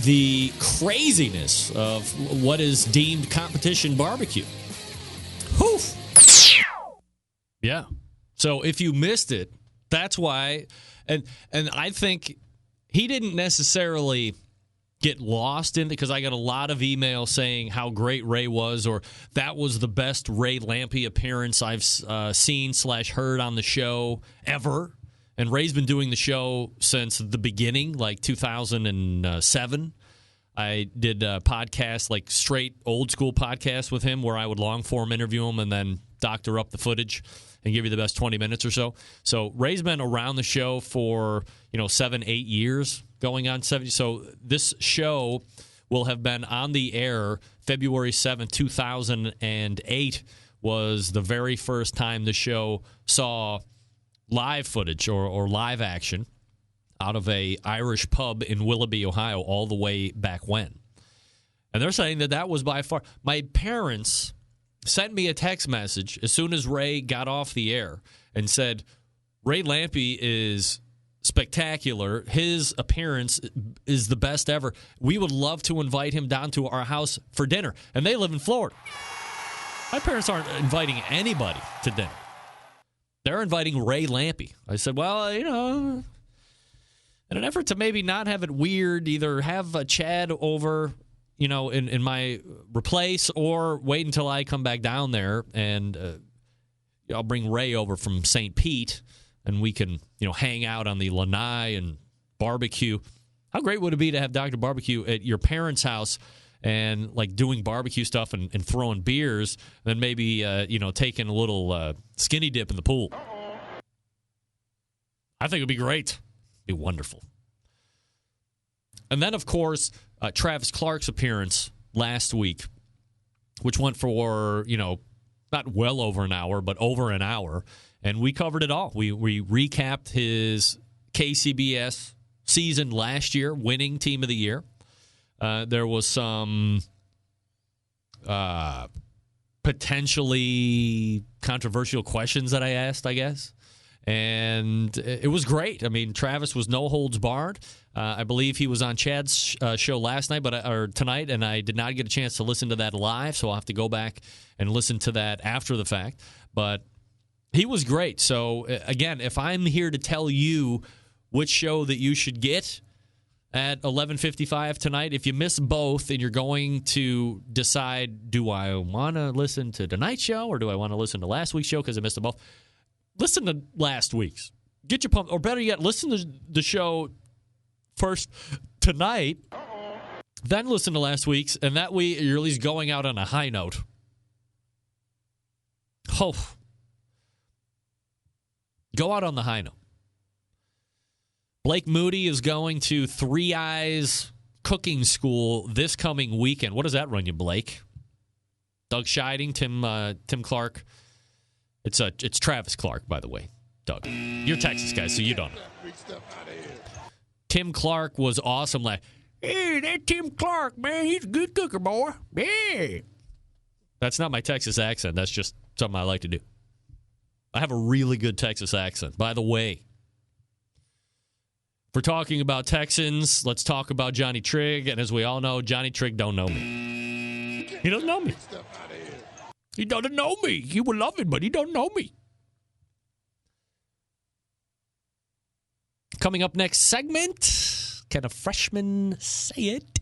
the craziness of what is deemed competition barbecue. Whew. Yeah. So if you missed it, that's why. And I think he didn't necessarily get lost in it, because I got a lot of emails saying how great Ray was, or that was the best Ray Lampe appearance I've seen / heard on the show ever. And Ray's been doing the show since the beginning, like 2007. I did a podcast, like straight old school podcast with him, where I would long form interview him and then doctor up the footage and give you the best 20 minutes or so. So Ray's been around the show for 7-8 years, going on 70. So this show will have been on the air February 7th, 2008 was the very first time the show saw live footage or live action out of a Irish pub in Willoughby, Ohio, all the way back when. And they're saying that was by far. My parents sent me a text message as soon as Ray got off the air and said, Ray Lampe is spectacular. His appearance is the best ever. We would love to invite him down to our house for dinner. And they live in Florida. My parents aren't inviting anybody to dinner. They're inviting Ray Lampe. I said, well, in an effort to maybe not have it weird, either have a Chad over, in my replace, or wait until I come back down there and I'll bring Ray over from St. Pete and we can, hang out on the lanai and barbecue. How great would it be to have Dr. Barbecue at your parents' house and like doing barbecue stuff and throwing beers, and then maybe, taking a little skinny dip in the pool? I think it would be great. Be wonderful. And then, of course, Travis Clark's appearance last week, which went for, not well over an hour, but over an hour. And we covered it all. We recapped his KCBS season last year, winning Team of the Year. There was some potentially controversial questions that I asked, I guess. And it was great. I mean, Travis was no holds barred. I believe he was on Chad's show last night, or tonight, and I did not get a chance to listen to that live, so I'll have to go back and listen to that after the fact. But He was great. So, again, if I'm here to tell you which show that you should get at 11:55 tonight, if you miss both and you're going to decide, do I want to listen to tonight's show or do I want to listen to last week's show because I missed them both? Listen to last week's. Get your pump, or better yet, listen to the show first tonight, then listen to last week's, and that way you're at least going out on a high note. Oh. Go out on the high note. Blake Moody is going to Three Eyes Cooking School this coming weekend. What does that run you, Blake? Doug Scheiding, Tim Clark. It's Travis Clark, by the way, Doug. You're Texas guys, so you don't know. Tim Clark was awesome. Like, hey, that Tim Clark, man, he's a good cooker, boy. Yeah. That's not my Texas accent. That's just something I like to do. I have a really good Texas accent. By the way, if we're talking about Texans, let's talk about Johnny Trigg. And as we all know, Johnny Trigg don't know me. He doesn't know me. He doesn't know me. He would love it, but he don't know me. Coming up next segment, can a freshman say it?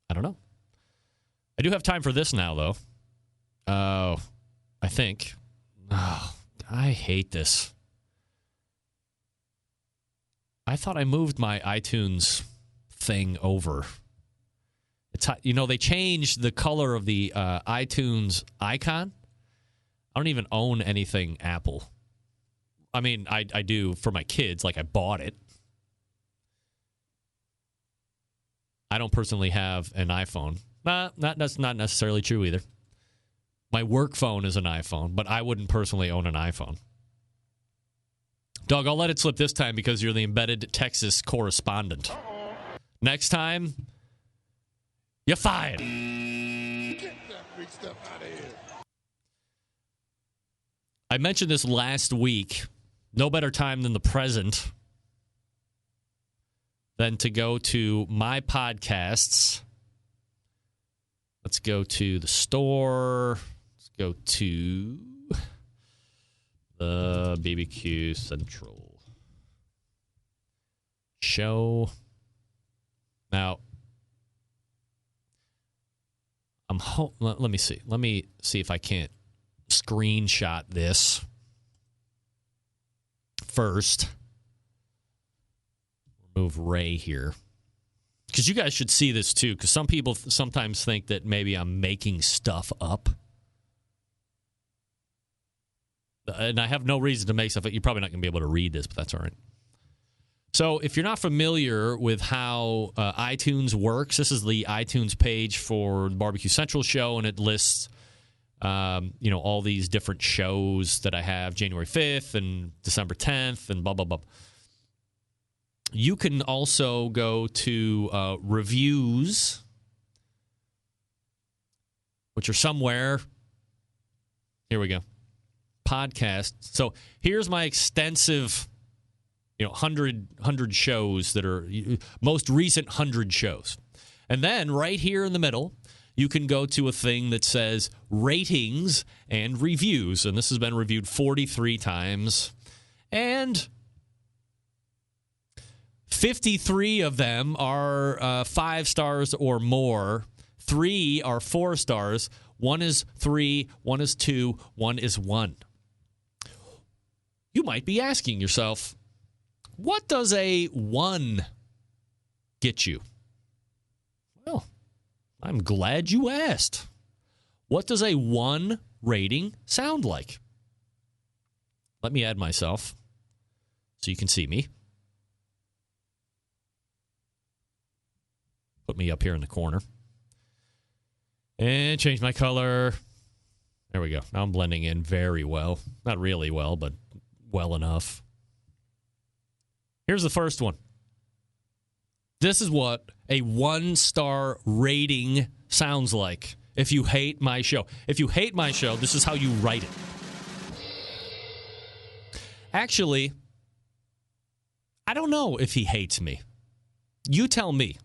I don't know. I do have time for this now, though. I think. Oh, I hate this. I thought I moved my iTunes thing over. It's, they changed the color of the iTunes icon. I don't even own anything Apple. I mean, I do for my kids, like I bought it. I don't personally have an iPhone. That's not necessarily true either. My work phone is an iPhone, but I wouldn't personally own an iPhone. Doug, I'll let it slip this time because you're the embedded Texas correspondent. Next time, you're fired. Get that freak stuff out of here. I mentioned this last week. No better time than the present than to go to my podcasts. Let's go to the store. Let's go to the BBQ Central show. Now, let me see. Let me see if I can't screenshot this first. Remove Ray here. Because you guys should see this too, because some people sometimes think that maybe I'm making stuff up. And I have no reason to make stuff up. You're probably not going to be able to read this, but that's all right. So if you're not familiar with how iTunes works, this is the iTunes page for the BBQ Central show, and it lists all these different shows that I have, January 5th and December 10th and blah, blah, blah. You can also go to reviews, which are somewhere. Here we go. Podcast. So here's my extensive, 100 shows that are most recent 100 shows. And then right here in the middle, you can go to a thing that says ratings and reviews. And this has been reviewed 43 times. And 53 of them are 5 stars or more. 3 are 4 stars. 1 is 3. 1 is 2. 1 is 1. You might be asking yourself, what does a 1 get you? Well, I'm glad you asked. What does a 1 rating sound like? Let me add myself so you can see me. Put me up here in the corner. And change my color. There we go. Now I'm blending in very well. Not really well, but well enough. Here's the first one. This is what a 1-star rating sounds like if you hate my show. If you hate my show, this is how you write it. Actually, I don't know if he hates me. You tell me.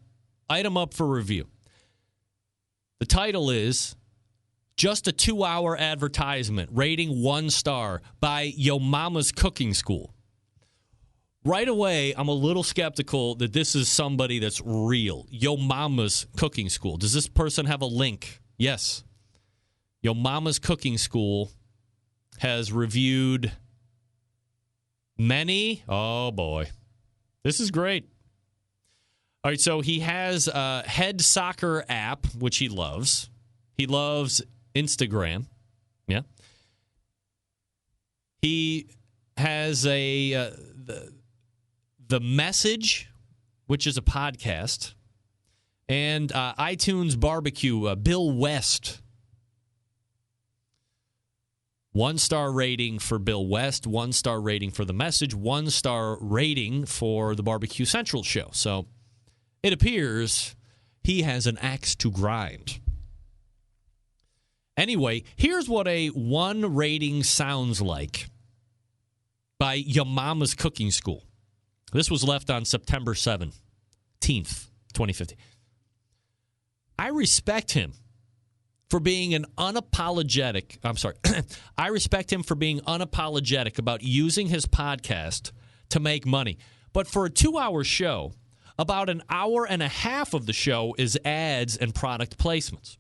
Item up for review. The title is Just a 2-hour advertisement, rating 1 star by Yo Mama's Cooking School. Right away, I'm a little skeptical that this is somebody that's real. Yo Mama's Cooking School. Does this person have a link? Yes. Yo Mama's Cooking School has reviewed many. Oh, boy. This is great. All right, so he has a head soccer app, which he loves. He loves Instagram. Yeah. He has the Message, which is a podcast, and iTunes Barbecue, Bill West. 1-star rating for Bill West, 1-star rating for The Message, 1-star rating for the BBQ Central show. So it appears he has an axe to grind. Anyway, here's what a 1 rating sounds like by Yo Mama's Cooking School. This was left on September 17th, 2015. I respect him for being unapologetic about using his podcast to make money. But for a 2-hour show, about an hour and a half of the show is ads and product placements.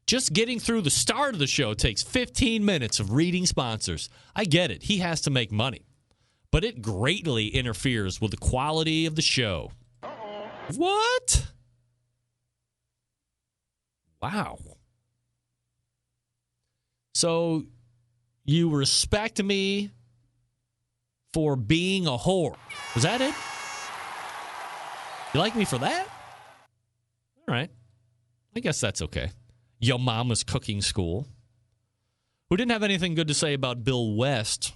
Just getting through the start of the show takes 15 minutes of reading sponsors. I get it. He has to make money. But it greatly interferes with the quality of the show. What? Wow. So you respect me for being a whore. Was that it? You like me for that? All right. I guess that's okay. Yo Mama's Cooking School, who didn't have anything good to say about Bill West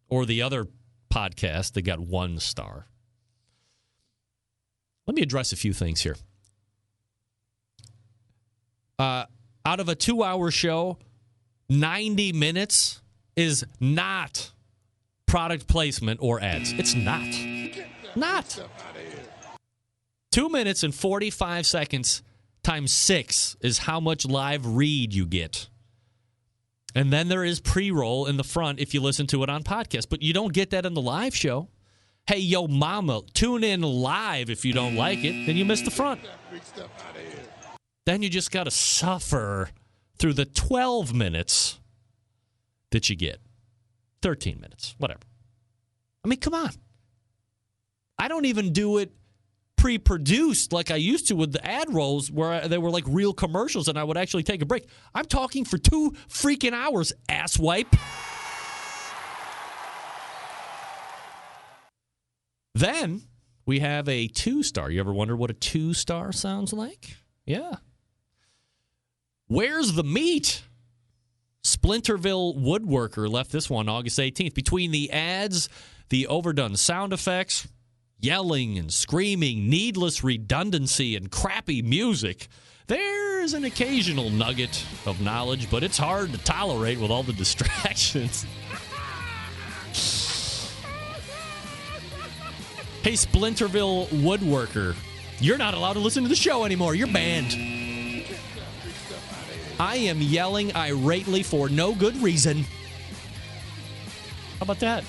or the other podcast that got 1 star. Let me address a few things here. Out of a 2-hour show, 90 minutes is not product placement or ads. It's not. Not. 2 minutes and 45 seconds times 6 is how much live read you get. And then there is pre-roll in the front if you listen to it on podcast. But you don't get that in the live show. Hey, Yo Mama, tune in live if you don't like it. Then you miss the front. Then you just got to suffer through the 12 minutes that you get. 13 minutes, whatever. I mean, come on. I don't even do it pre-produced like I used to with the ad rolls where they were like real commercials and I would actually take a break. I'm talking for 2 freaking hours, asswipe. Then we have a 2-star. You ever wonder what a 2-star sounds like? Yeah. Where's the meat? Splinterville Woodworker left this one August 18th. Between the ads, the overdone sound effects, yelling and screaming, needless redundancy, and crappy music, there's an occasional nugget of knowledge, but it's hard to tolerate with all the distractions. Hey, Splinterville Woodworker, you're not allowed to listen to the show anymore. You're banned. I am yelling irately for no good reason. How about that?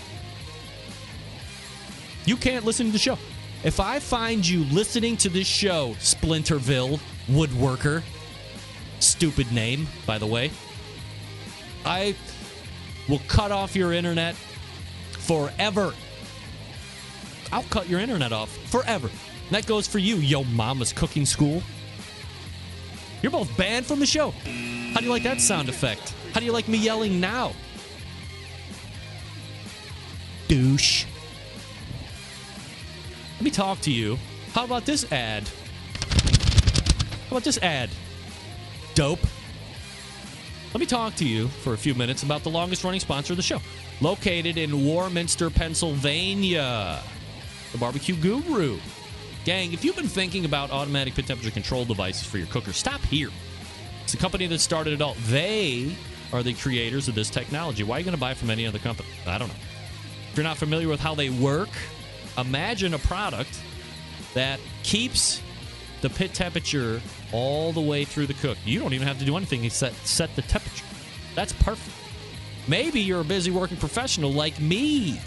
You can't listen to the show. If I find you listening to this show, Splinterville Woodworker, stupid name, by the way, I will cut off your internet forever. I'll cut your internet off forever. And that goes for you, Yo Mama's Cooking School. You're both banned from the show. How do you like that sound effect? How do you like me yelling now? Douche. Let me talk to you. How about this ad? How about this ad? Dope. Let me talk to you for a few minutes about the longest-running sponsor of the show. Located in Warminster, Pennsylvania, the BBQ Guru. Gang, if you've been thinking about automatic pit temperature control devices for your cooker, stop here. It's the company that started it all. They are the creators of this technology. Why are you going to buy from any other company? I don't know. If you're not familiar with how they work, imagine a product that keeps the pit temperature all the way through the cook. You don't even have to do anything except set the temperature. That's perfect. Maybe you're a busy working professional like me.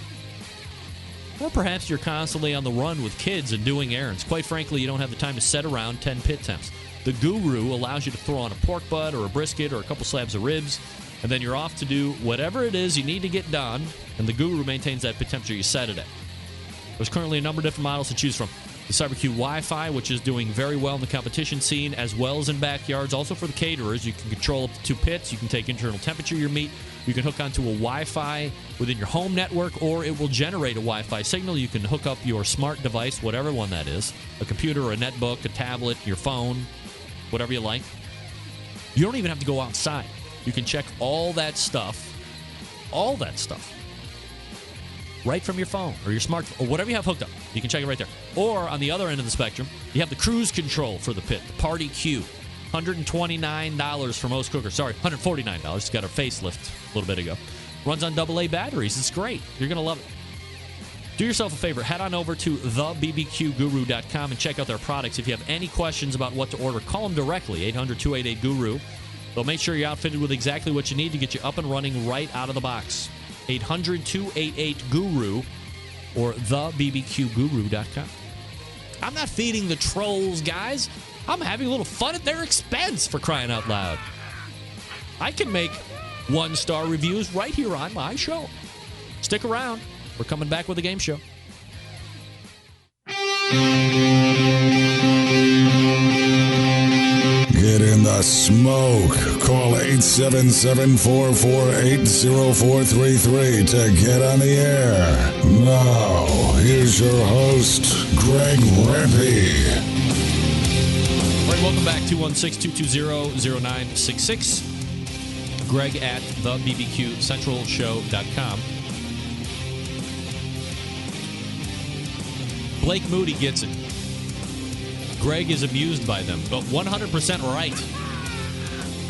Or perhaps you're constantly on the run with kids and doing errands. Quite frankly, you don't have the time to set around 10 pit temps. The Guru allows you to throw on a pork butt or a brisket or a couple slabs of ribs, and then you're off to do whatever it is you need to get done, and the Guru maintains that pit temperature you set it at. There's currently a number of different models to choose from. The BBQ Wi-Fi, which is doing very well in the competition scene, as well as in backyards. Also for the caterers, you can control up to 2 pits. You can take internal temperature of your meat. You can hook onto a Wi-Fi within your home network, or it will generate a Wi-Fi signal. You can hook up your smart device, whatever one that is, a computer, a netbook, a tablet, your phone, whatever you like. You don't even have to go outside. You can check all that stuff, right from your phone or your smartphone or whatever you have hooked up. You can check it right there. Or on the other end of the spectrum, you have the cruise control for the pit, the Party Q. $129 for most cookers. Sorry, $149. It's got a facelift a little bit ago. Runs on AA batteries. It's great. You're going to love it. Do yourself a favor. Head on over to thebbqguru.com and check out their products. If you have any questions about what to order, call them directly, 800-288-GURU. They'll make sure you're outfitted with exactly what you need to get you up and running right out of the box. 800-288-GURU or thebbqguru.com. I'm not feeding the trolls, guys. I'm having a little fun at their expense, for crying out loud. I can make 1-star reviews right here on my show. Stick around. We're coming back with a game show. Get in the smoke. Call 877-448-0433 to get on the air. Now, here's your host, Greg Rempe. All right, welcome back. 216-220-0966. Greg at thebbqcentralshow.com. Blake Moody gets it. Greg is amused by them, but 100% right.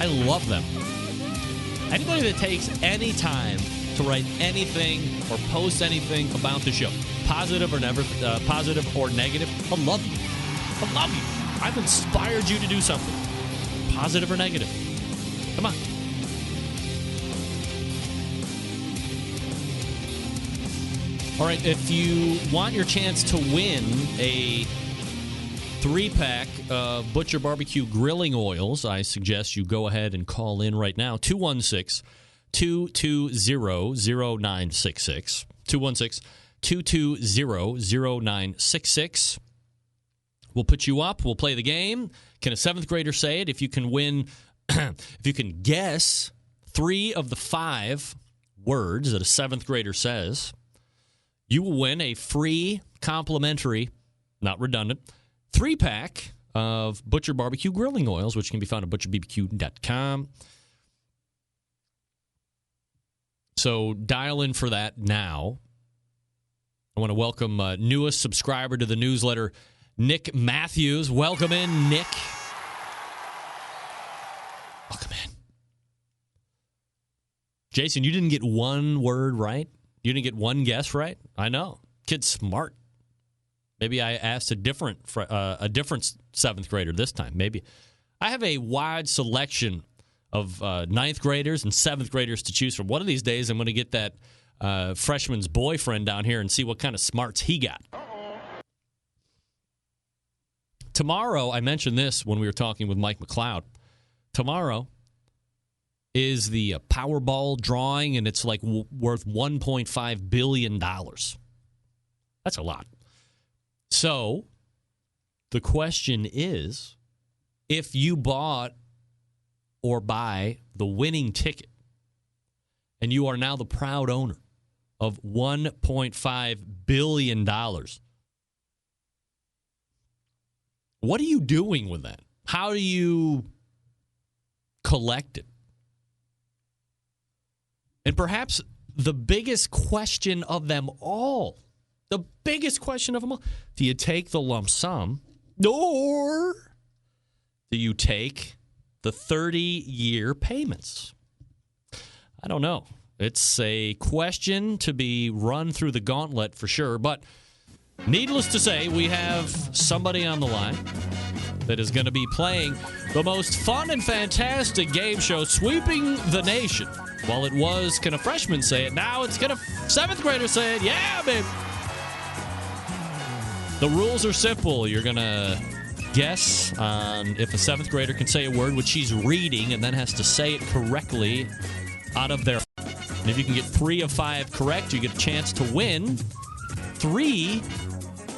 I love them. Anybody that takes any time to write anything or post anything about the show, positive or negative, I love you. I love you. I've inspired you to do something, positive or negative. Come on. All right, if you want your chance to win a 3-pack of Butcher BBQ grilling oils, I suggest you go ahead and call in right now. 216-220-0966. 216-220-0966. We'll put you up. We'll play the game. Can a 7th grader say it? If you can win, if you can guess 3 of the 5 words that a 7th grader says, you will win a free, complimentary, not redundant, 3-pack of Butcher BBQ grilling oils, which can be found at butcherbbq.com. So dial in for that now. I want to welcome newest subscriber to the newsletter, Nick Matthews. Welcome in, Nick. Welcome in. Jason, you didn't get one word right? You didn't get one guess right? I know. Kid's smart. Maybe I asked a different 7th grader this time. Maybe. I have a wide selection of 9th graders and 7th graders to choose from. One of these days, I'm going to get that freshman's boyfriend down here and see what kind of smarts he got. Tomorrow, I mentioned this when we were talking with Mike McCloud. Tomorrow is the Powerball drawing, and it's like worth $1.5 billion. That's a lot. So the question is, if you bought or buy the winning ticket and you are now the proud owner of $1.5 billion, what are you doing with that? How do you collect it? And perhaps the biggest question of them all, do you take the lump sum or do you take the 30-year payments? I don't know. It's a question to be run through the gauntlet for sure, but needless to say, we have somebody on the line that is going to be playing the most fun and fantastic game show sweeping the nation. While it was, can a freshman say it? Now it's going to seventh grader say it. Yeah, baby. The rules are simple. You're going to guess on if a seventh grader can say a word which she's reading and then has to say it correctly out of their... And if you can get 3 of 5 correct, you get a chance to win 3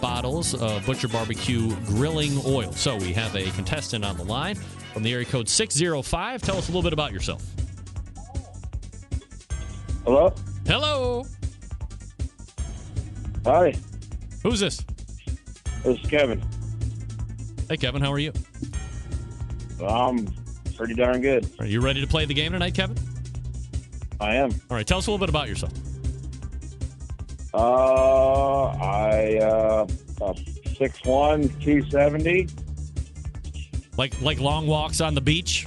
bottles of Butcher BBQ grilling oil. So we have a contestant on the line from the area code 605. Tell us a little bit about yourself. Hello? Hello. Hi. Who's this? This is Kevin. Hey, Kevin. How are you? I'm pretty darn good. Are you ready to play the game tonight, Kevin? I am. All right. Tell us a little bit about yourself. I 6'1", 270. Like long walks on the beach?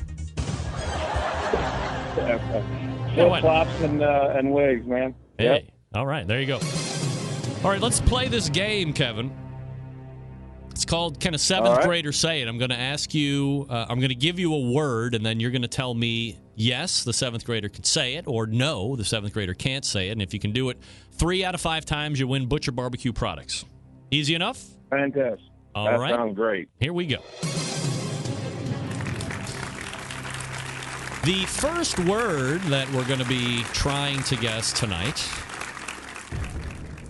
Flip-flops and wigs, man. Hey. Yep. All right. There you go. All right. Let's play this game, Kevin. It's called Can a Seventh Grader Say It? I'm going to ask you, I'm going to give you a word, and then you're going to tell me, yes, the seventh grader can say it, or no, the seventh grader can't say it. And if you can do it 3 out of 5 times, you win Butcher BBQ products. Easy enough? Fantastic. All right. That sounds great. Here we go. The first word that we're going to be trying to guess tonight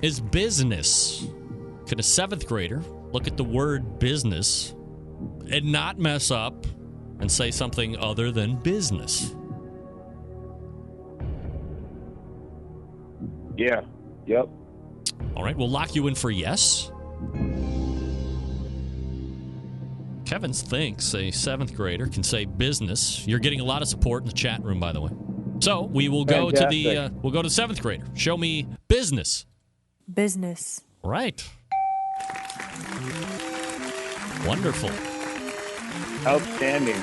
is business. Could a seventh grader look at the word business and not mess up and say something other than business? Yeah. Yep. All right, we'll lock you in for yes. Kevin thinks a seventh grader can say business. You're getting a lot of support in the chat room, by the way. So we will go to the seventh grader. Show me business. Business. Right. Wonderful. Outstanding.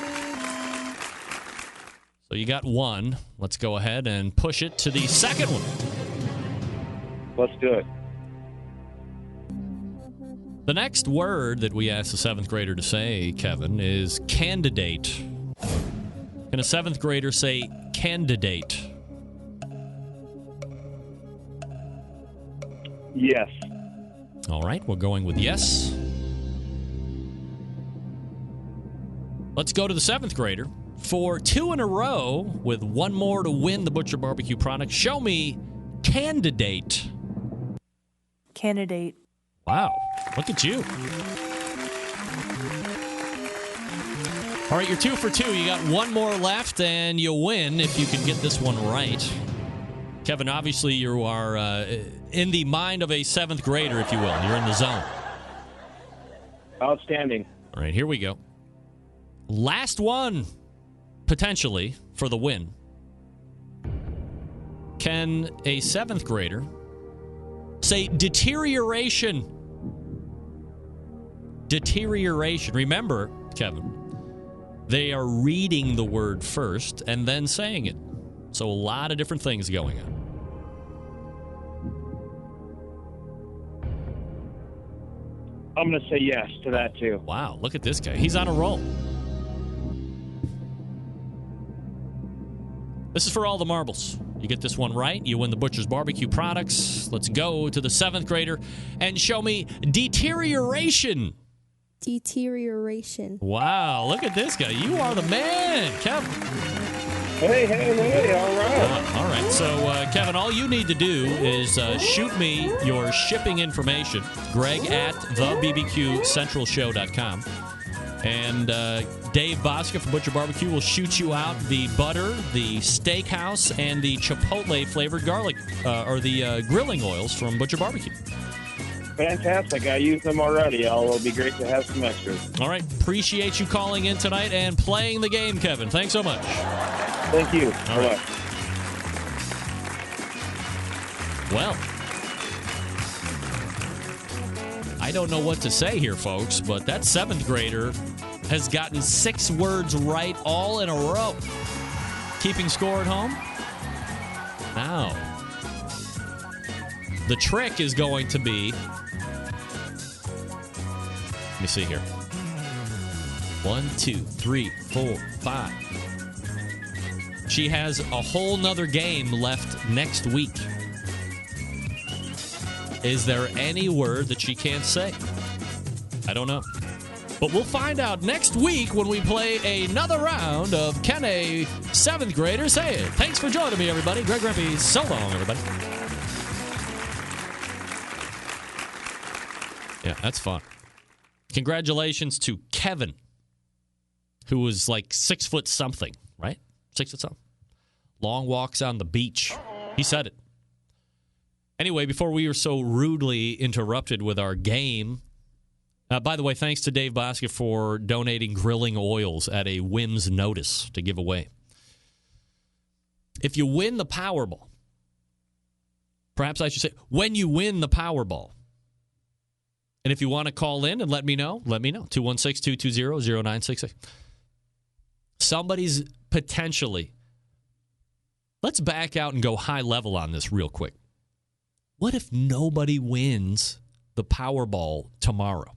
So you got 1. Let's go ahead and push it to the second one. Let's do it. The next word that we asked the seventh grader to say, Kevin, is candidate. Can a seventh grader say candidate? Yes. All right, we're going with yes. Let's go to the seventh grader. For 2 in a row, with 1 more to win the Butcher BBQ product, show me candidate. Candidate. Wow, look at you. All right, you're 2 for 2. You got 1 more left, and you win if you can get this one right. Kevin, obviously you are in the mind of a seventh grader, if you will. You're in the zone. Outstanding. All right, here we go. Last one, potentially, for the win. Can a seventh grader say deterioration? Deterioration. Remember, Kevin, they are reading the word first and then saying it. So a lot of different things going on. I'm going to say yes to that, too. Wow, look at this guy. He's on a roll. This is for all the marbles. You get this one right, you win the Butcher's BBQ products. Let's go to the seventh grader and show me deterioration. Deterioration. Wow, look at this guy. You are the man, Kevin. Hey, all right. All right, so Kevin, all you need to do is shoot me your shipping information, Greg at thebbqcentralshow.com. And Dave Bosca from Butcher BBQ will shoot you out the butter, the steakhouse, and the chipotle flavored garlic, or the grilling oils from Butcher BBQ. Fantastic. I use them already. It'll be great to have some extras. All right. Appreciate you calling in tonight and playing the game, Kevin. Thanks so much. Thank you. All right. Well, I don't know what to say here, folks, but that seventh grader has gotten 6 words right all in a row. Keeping score at home? Now, the trick is going to be... Let me see here. 1, 2, 3, 4, 5. She has a whole nother game left next week. Is there any word that she can't say? I don't know. But we'll find out next week when we play another round of Can a 7th Grader Say It? Thanks for joining me, everybody. Greg Rempe, so long, everybody. Yeah, that's fun. Congratulations to Kevin, who was like 6 foot something, right? 6 foot something. Long walks on the beach. He said it. Anyway, before we were so rudely interrupted with our game, by the way, thanks to Dave Bosca for donating grilling oils at a whim's notice to give away. If you win the Powerball, perhaps I should say, when you win the Powerball, and if you want to call in and let me know, 216-220-0966. Somebody's potentially, let's back out and go high level on this real quick. What if nobody wins the Powerball tomorrow?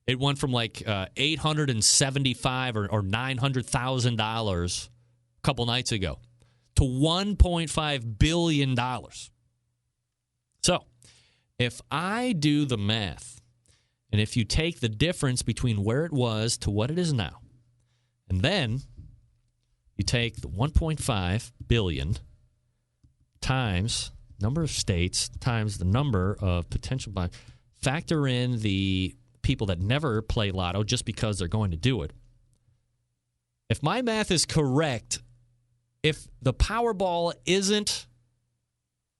It went from like $875 or $900,000 a couple nights ago to $1.5 billion. So, if I do the math, and if you take the difference between where it was to what it is now, and then you take the $1.5 billion times number of states times the number of potential buyers, factor in the people that never play lotto just because they're going to do it. If my math is correct, if the Powerball isn't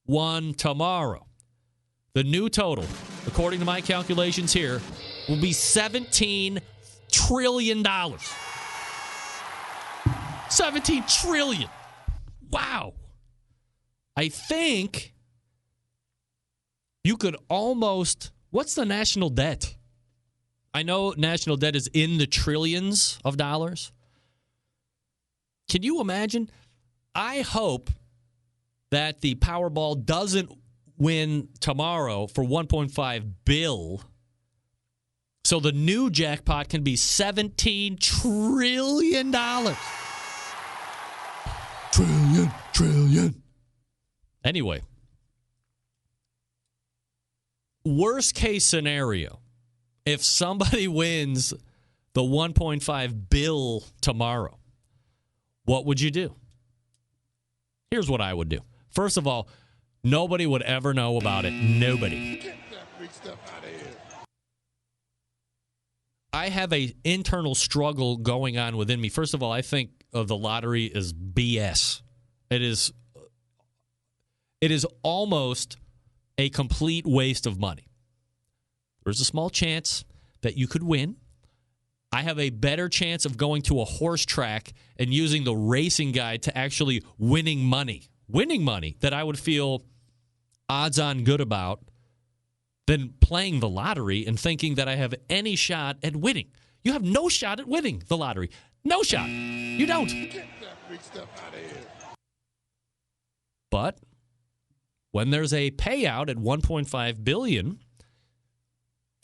won tomorrow, the new total, according to my calculations here, will be $17 trillion. $17 trillion. Wow. I think you could almost... What's the national debt? I know national debt is in the trillions of dollars. Can you imagine? I hope that the Powerball doesn't win tomorrow for $1.5 billion, so the new jackpot can be $17 trillion. Trillion. Anyway, worst case scenario, if somebody wins the $1.5 billion tomorrow, what would you do? Here's what I would do. First of all, nobody would ever know about it. Nobody. Get that freak stuff out of here. I have an internal struggle going on within me. First of all, I think of the lottery is BS. It is almost a complete waste of money. There's a small chance that you could win. I have a better chance of going to a horse track and using the racing guide to actually winning money that I would feel odds-on good about than playing the lottery and thinking that I have any shot at winning. You have no shot at winning the lottery. No shot. You don't. Get that freak stuff out of here. But when there's a payout at $1.5 billion,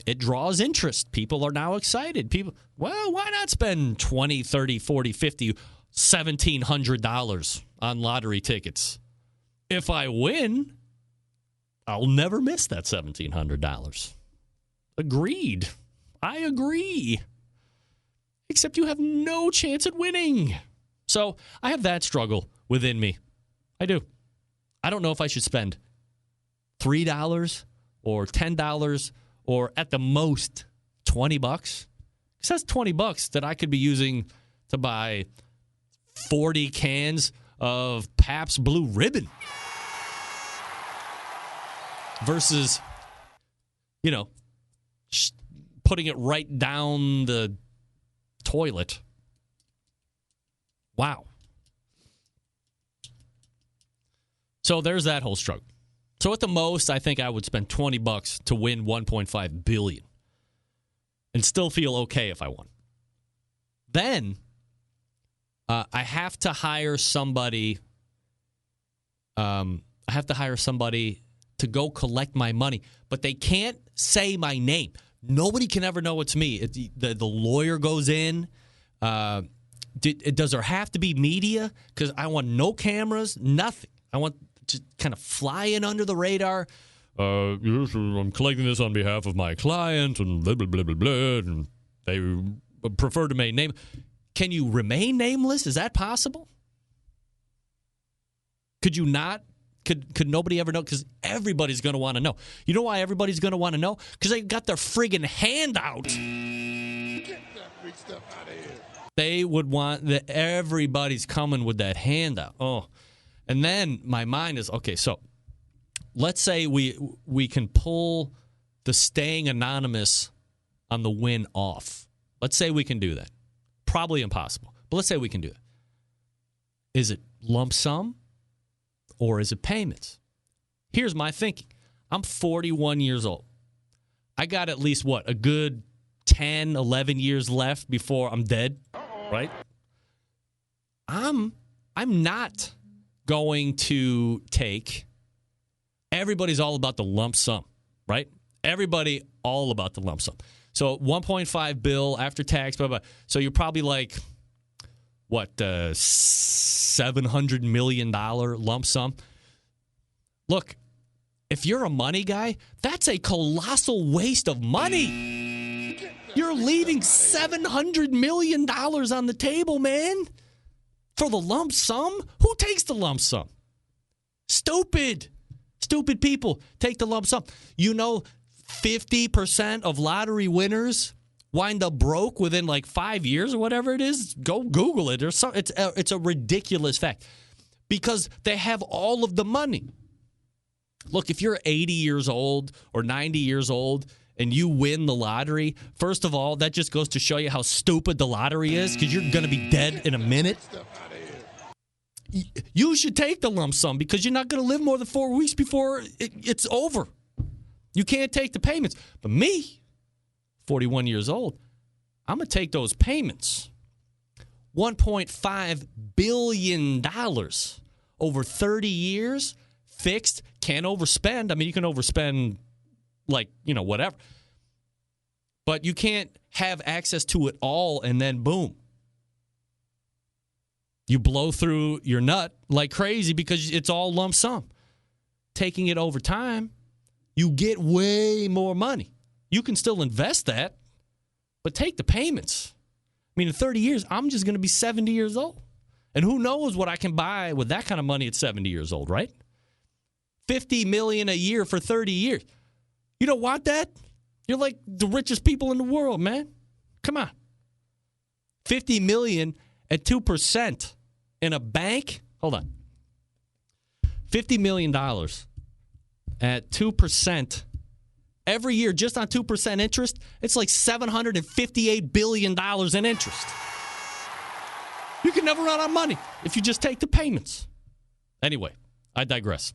it draws interest. People are now excited. People, well, why not spend $20, $30, $40, $50, $1,700 on lottery tickets? If I win, I'll never miss that $1,700. Agreed. I agree. Except you have no chance at winning. So I have that struggle within me. I do. I don't know if I should spend $3 or $10 or at the most $20. Because that's $20 that I could be using to buy 40 cans of Pabst Blue Ribbon. Versus, putting it right down the toilet. Wow. So there's that whole struggle. So at the most, I think I would spend $20 to win $1.5 billion and still feel okay if I won. Then I have to hire somebody. To go collect my money, but they can't say my name. Nobody can ever know it's me. The lawyer goes in. Does there have to be media? Because I want no cameras, nothing. I want to kind of fly in under the radar. Yes, I'm collecting this on behalf of my client and blah, blah, blah, blah, blah. And they prefer to remain nameless. Can you remain nameless? Is that possible? Could you not? Could nobody ever know? Because everybody's going to want to know. You know why everybody's going to want to know? Because they got their friggin' hand out. Get that freak stuff out of here. They would want that everybody's coming with that handout. Oh, and then my mind is, okay, so let's say we can pull the staying anonymous on the win off. Let's say we can do that. Probably impossible, but let's say we can do that. Is it lump sum or is it payments? Here's my thinking. I'm 41 years old. I got at least, a good 10, 11 years left before I'm dead, right? I'm not going to take, everybody's all about the lump sum, right? Everybody all about the lump sum. So 1.5 bill after tax, blah, blah. So you're probably like, $700 million lump sum? Look, if you're a money guy, that's a colossal waste of money. You're leaving $700 million on the table, man. For the lump sum? Who takes the lump sum? Stupid people take the lump sum. 50% of lottery winners wind up broke within 5 years or whatever it is. Go Google it. It's a ridiculous fact because they have all of the money. Look, if you're 80 years old or 90 years old and you win the lottery, first of all, that just goes to show you how stupid the lottery is because you're going to be dead in a minute. You should take the lump sum because you're not going to live more than 4 weeks before it's over. You can't take the payments. But me, 41 years old, I'm going to take those payments. $1.5 billion over 30 years, fixed, can't overspend. I mean, you can overspend whatever. But you can't have access to it all and then boom. You blow through your nut like crazy because it's all lump sum. Taking it over time, you get way more money. You can still invest that, but take the payments. I mean, in 30 years, I'm just going to be 70 years old. And who knows what I can buy with that kind of money at 70 years old, right? $50 million a year for 30 years. You don't want that? You're like the richest people in the world, man. Come on. $50 million at 2% in a bank? Hold on. $50 million at 2% every year, just on 2% interest, it's like $758 billion in interest. You can never run out of money if you just take the payments. Anyway, I digress.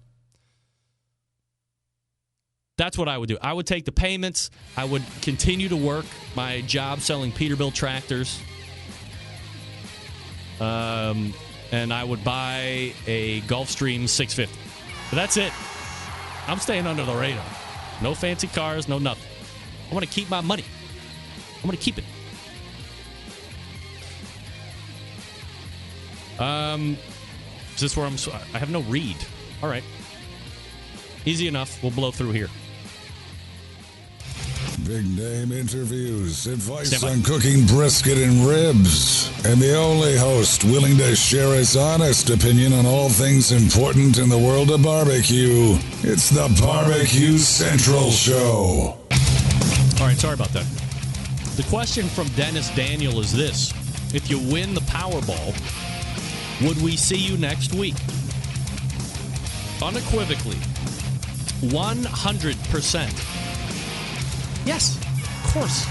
That's what I would do. I would take the payments. I would continue to work my job selling Peterbilt tractors. And I would buy a Gulfstream 650. But that's it. I'm staying under the radar. No fancy cars, no nothing. I want to keep my money. I want to keep it. Is this where I have no read. All right. Easy enough. We'll blow through here. Big name interviews, advice on cooking brisket and ribs, and the only host willing to share his honest opinion on all things important in the world of barbecue. It's the BBQ Central Show. All right, sorry about that. The question from Dennis Daniel is this. If you win the Powerball, would we see you next week? Unequivocally, 100%. Yes, of course.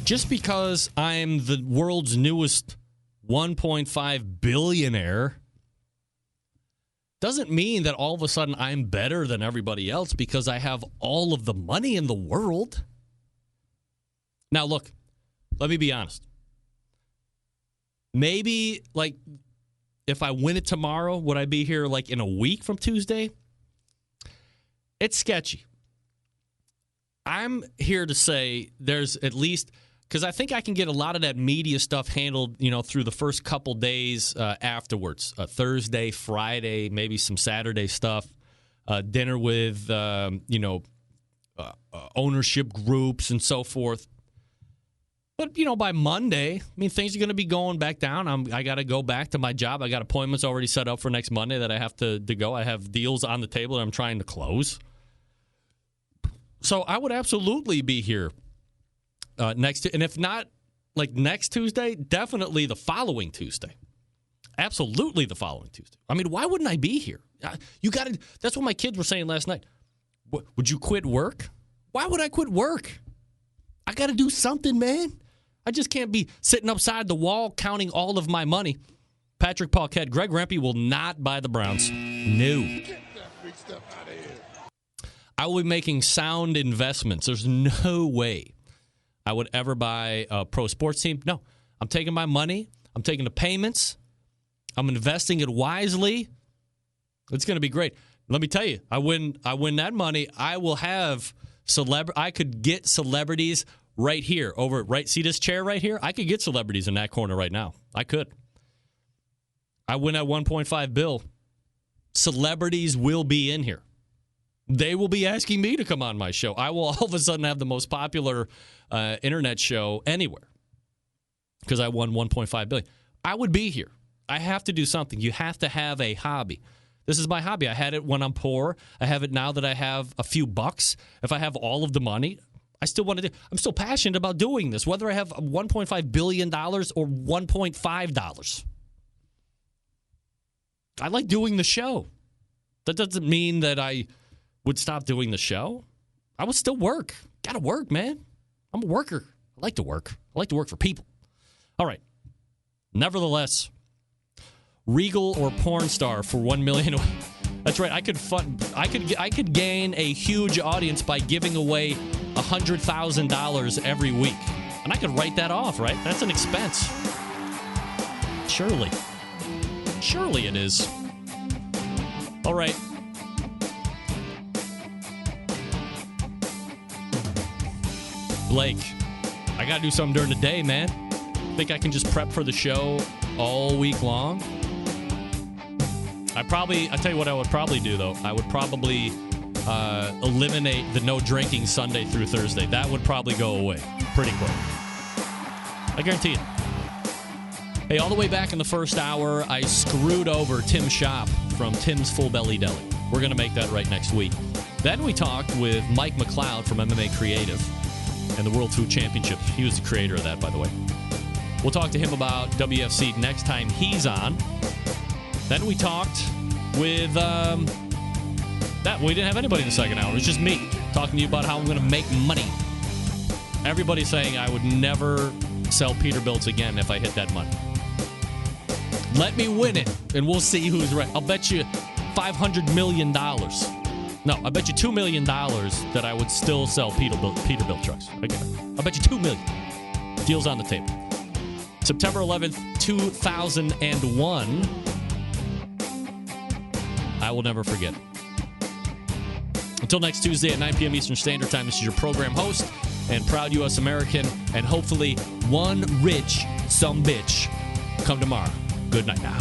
Just because I'm the world's newest 1.5 billionaire doesn't mean that all of a sudden I'm better than everybody else because I have all of the money in the world. Now, look, let me be honest. Maybe, if I win it tomorrow, would I be here, in a week from Tuesday? It's sketchy. I'm here to say there's at least, because I think I can get a lot of that media stuff handled, through the first couple days afterwards. Thursday, Friday, maybe some Saturday stuff. Dinner with, ownership groups and so forth. But, by Monday, things are going to be going back down. I got to go back to my job. I got appointments already set up for next Monday that I have to go. I have deals on the table that I'm trying to close. So I would absolutely be here next. And if not next Tuesday, definitely the following Tuesday. Absolutely the following Tuesday. Why wouldn't I be here? You got to. That's what my kids were saying last night. Would you quit work? Why would I quit work? I got to do something, man. I just can't be sitting upside the wall counting all of my money. Patrick Paquette, Greg Rempe will not buy the Browns. No. Get that free stuff out of here. I will be making sound investments. There's no way I would ever buy a pro sports team. No. I'm taking my money. I'm taking the payments. I'm investing it wisely. It's going to be great. Let me tell you, I win that money, I will have I could get celebrities right here, see this chair right here? I could get celebrities in that corner right now. I could. I win at 1.5 bill. Celebrities will be in here. They will be asking me to come on my show. I will all of a sudden have the most popular internet show anywhere because I won $1.5 billion. I would be here. I have to do something. You have to have a hobby. This is my hobby. I had it when I'm poor. I have it now that I have a few bucks. If I have all of the money, I still want to do. I'm still passionate about doing this, whether I have $1.5 billion or $1.5. I like doing the show. That doesn't mean that I would stop doing the show. I would still work. Got to work, man. I'm a worker. I like to work. I like to work for people. All right. Nevertheless, Regal or porn star for $1 million. That's right. I could gain a huge audience by giving away $100,000 every week, and I could write that off. Right? That's an expense. Surely it is. All right. Blake, I got to do something during the day, man. Think I can just prep for the show all week long? I'll tell you what I would probably do, though. I would probably eliminate the no drinking Sunday through Thursday. That would probably go away pretty quick. I guarantee it. Hey, all the way back in the first hour, I screwed over Tim Shop from Tim's Full Belly Deli. We're going to make that right next week. Then we talked with Mike McCloud from MMA Creative and the World Food Championship. He was the creator of that, by the way. We'll talk to him about WFC next time he's on. Then we talked with we didn't have anybody in the second hour. It was just me talking to you about how I'm going to make money. Everybody's saying I would never sell Peterbilt's again if I hit that money. Let me win it, and we'll see who's right. I'll bet you $500 million. No, I bet you $2 million that I would still sell Peterbilt trucks. Okay. I bet you $2 million. Deal's on the table. September 11th, 2001. I will never forget. Until next Tuesday at 9 p.m. Eastern Standard Time, this is your program host and proud U.S. American, and hopefully one rich sumbitch come tomorrow. Good night now.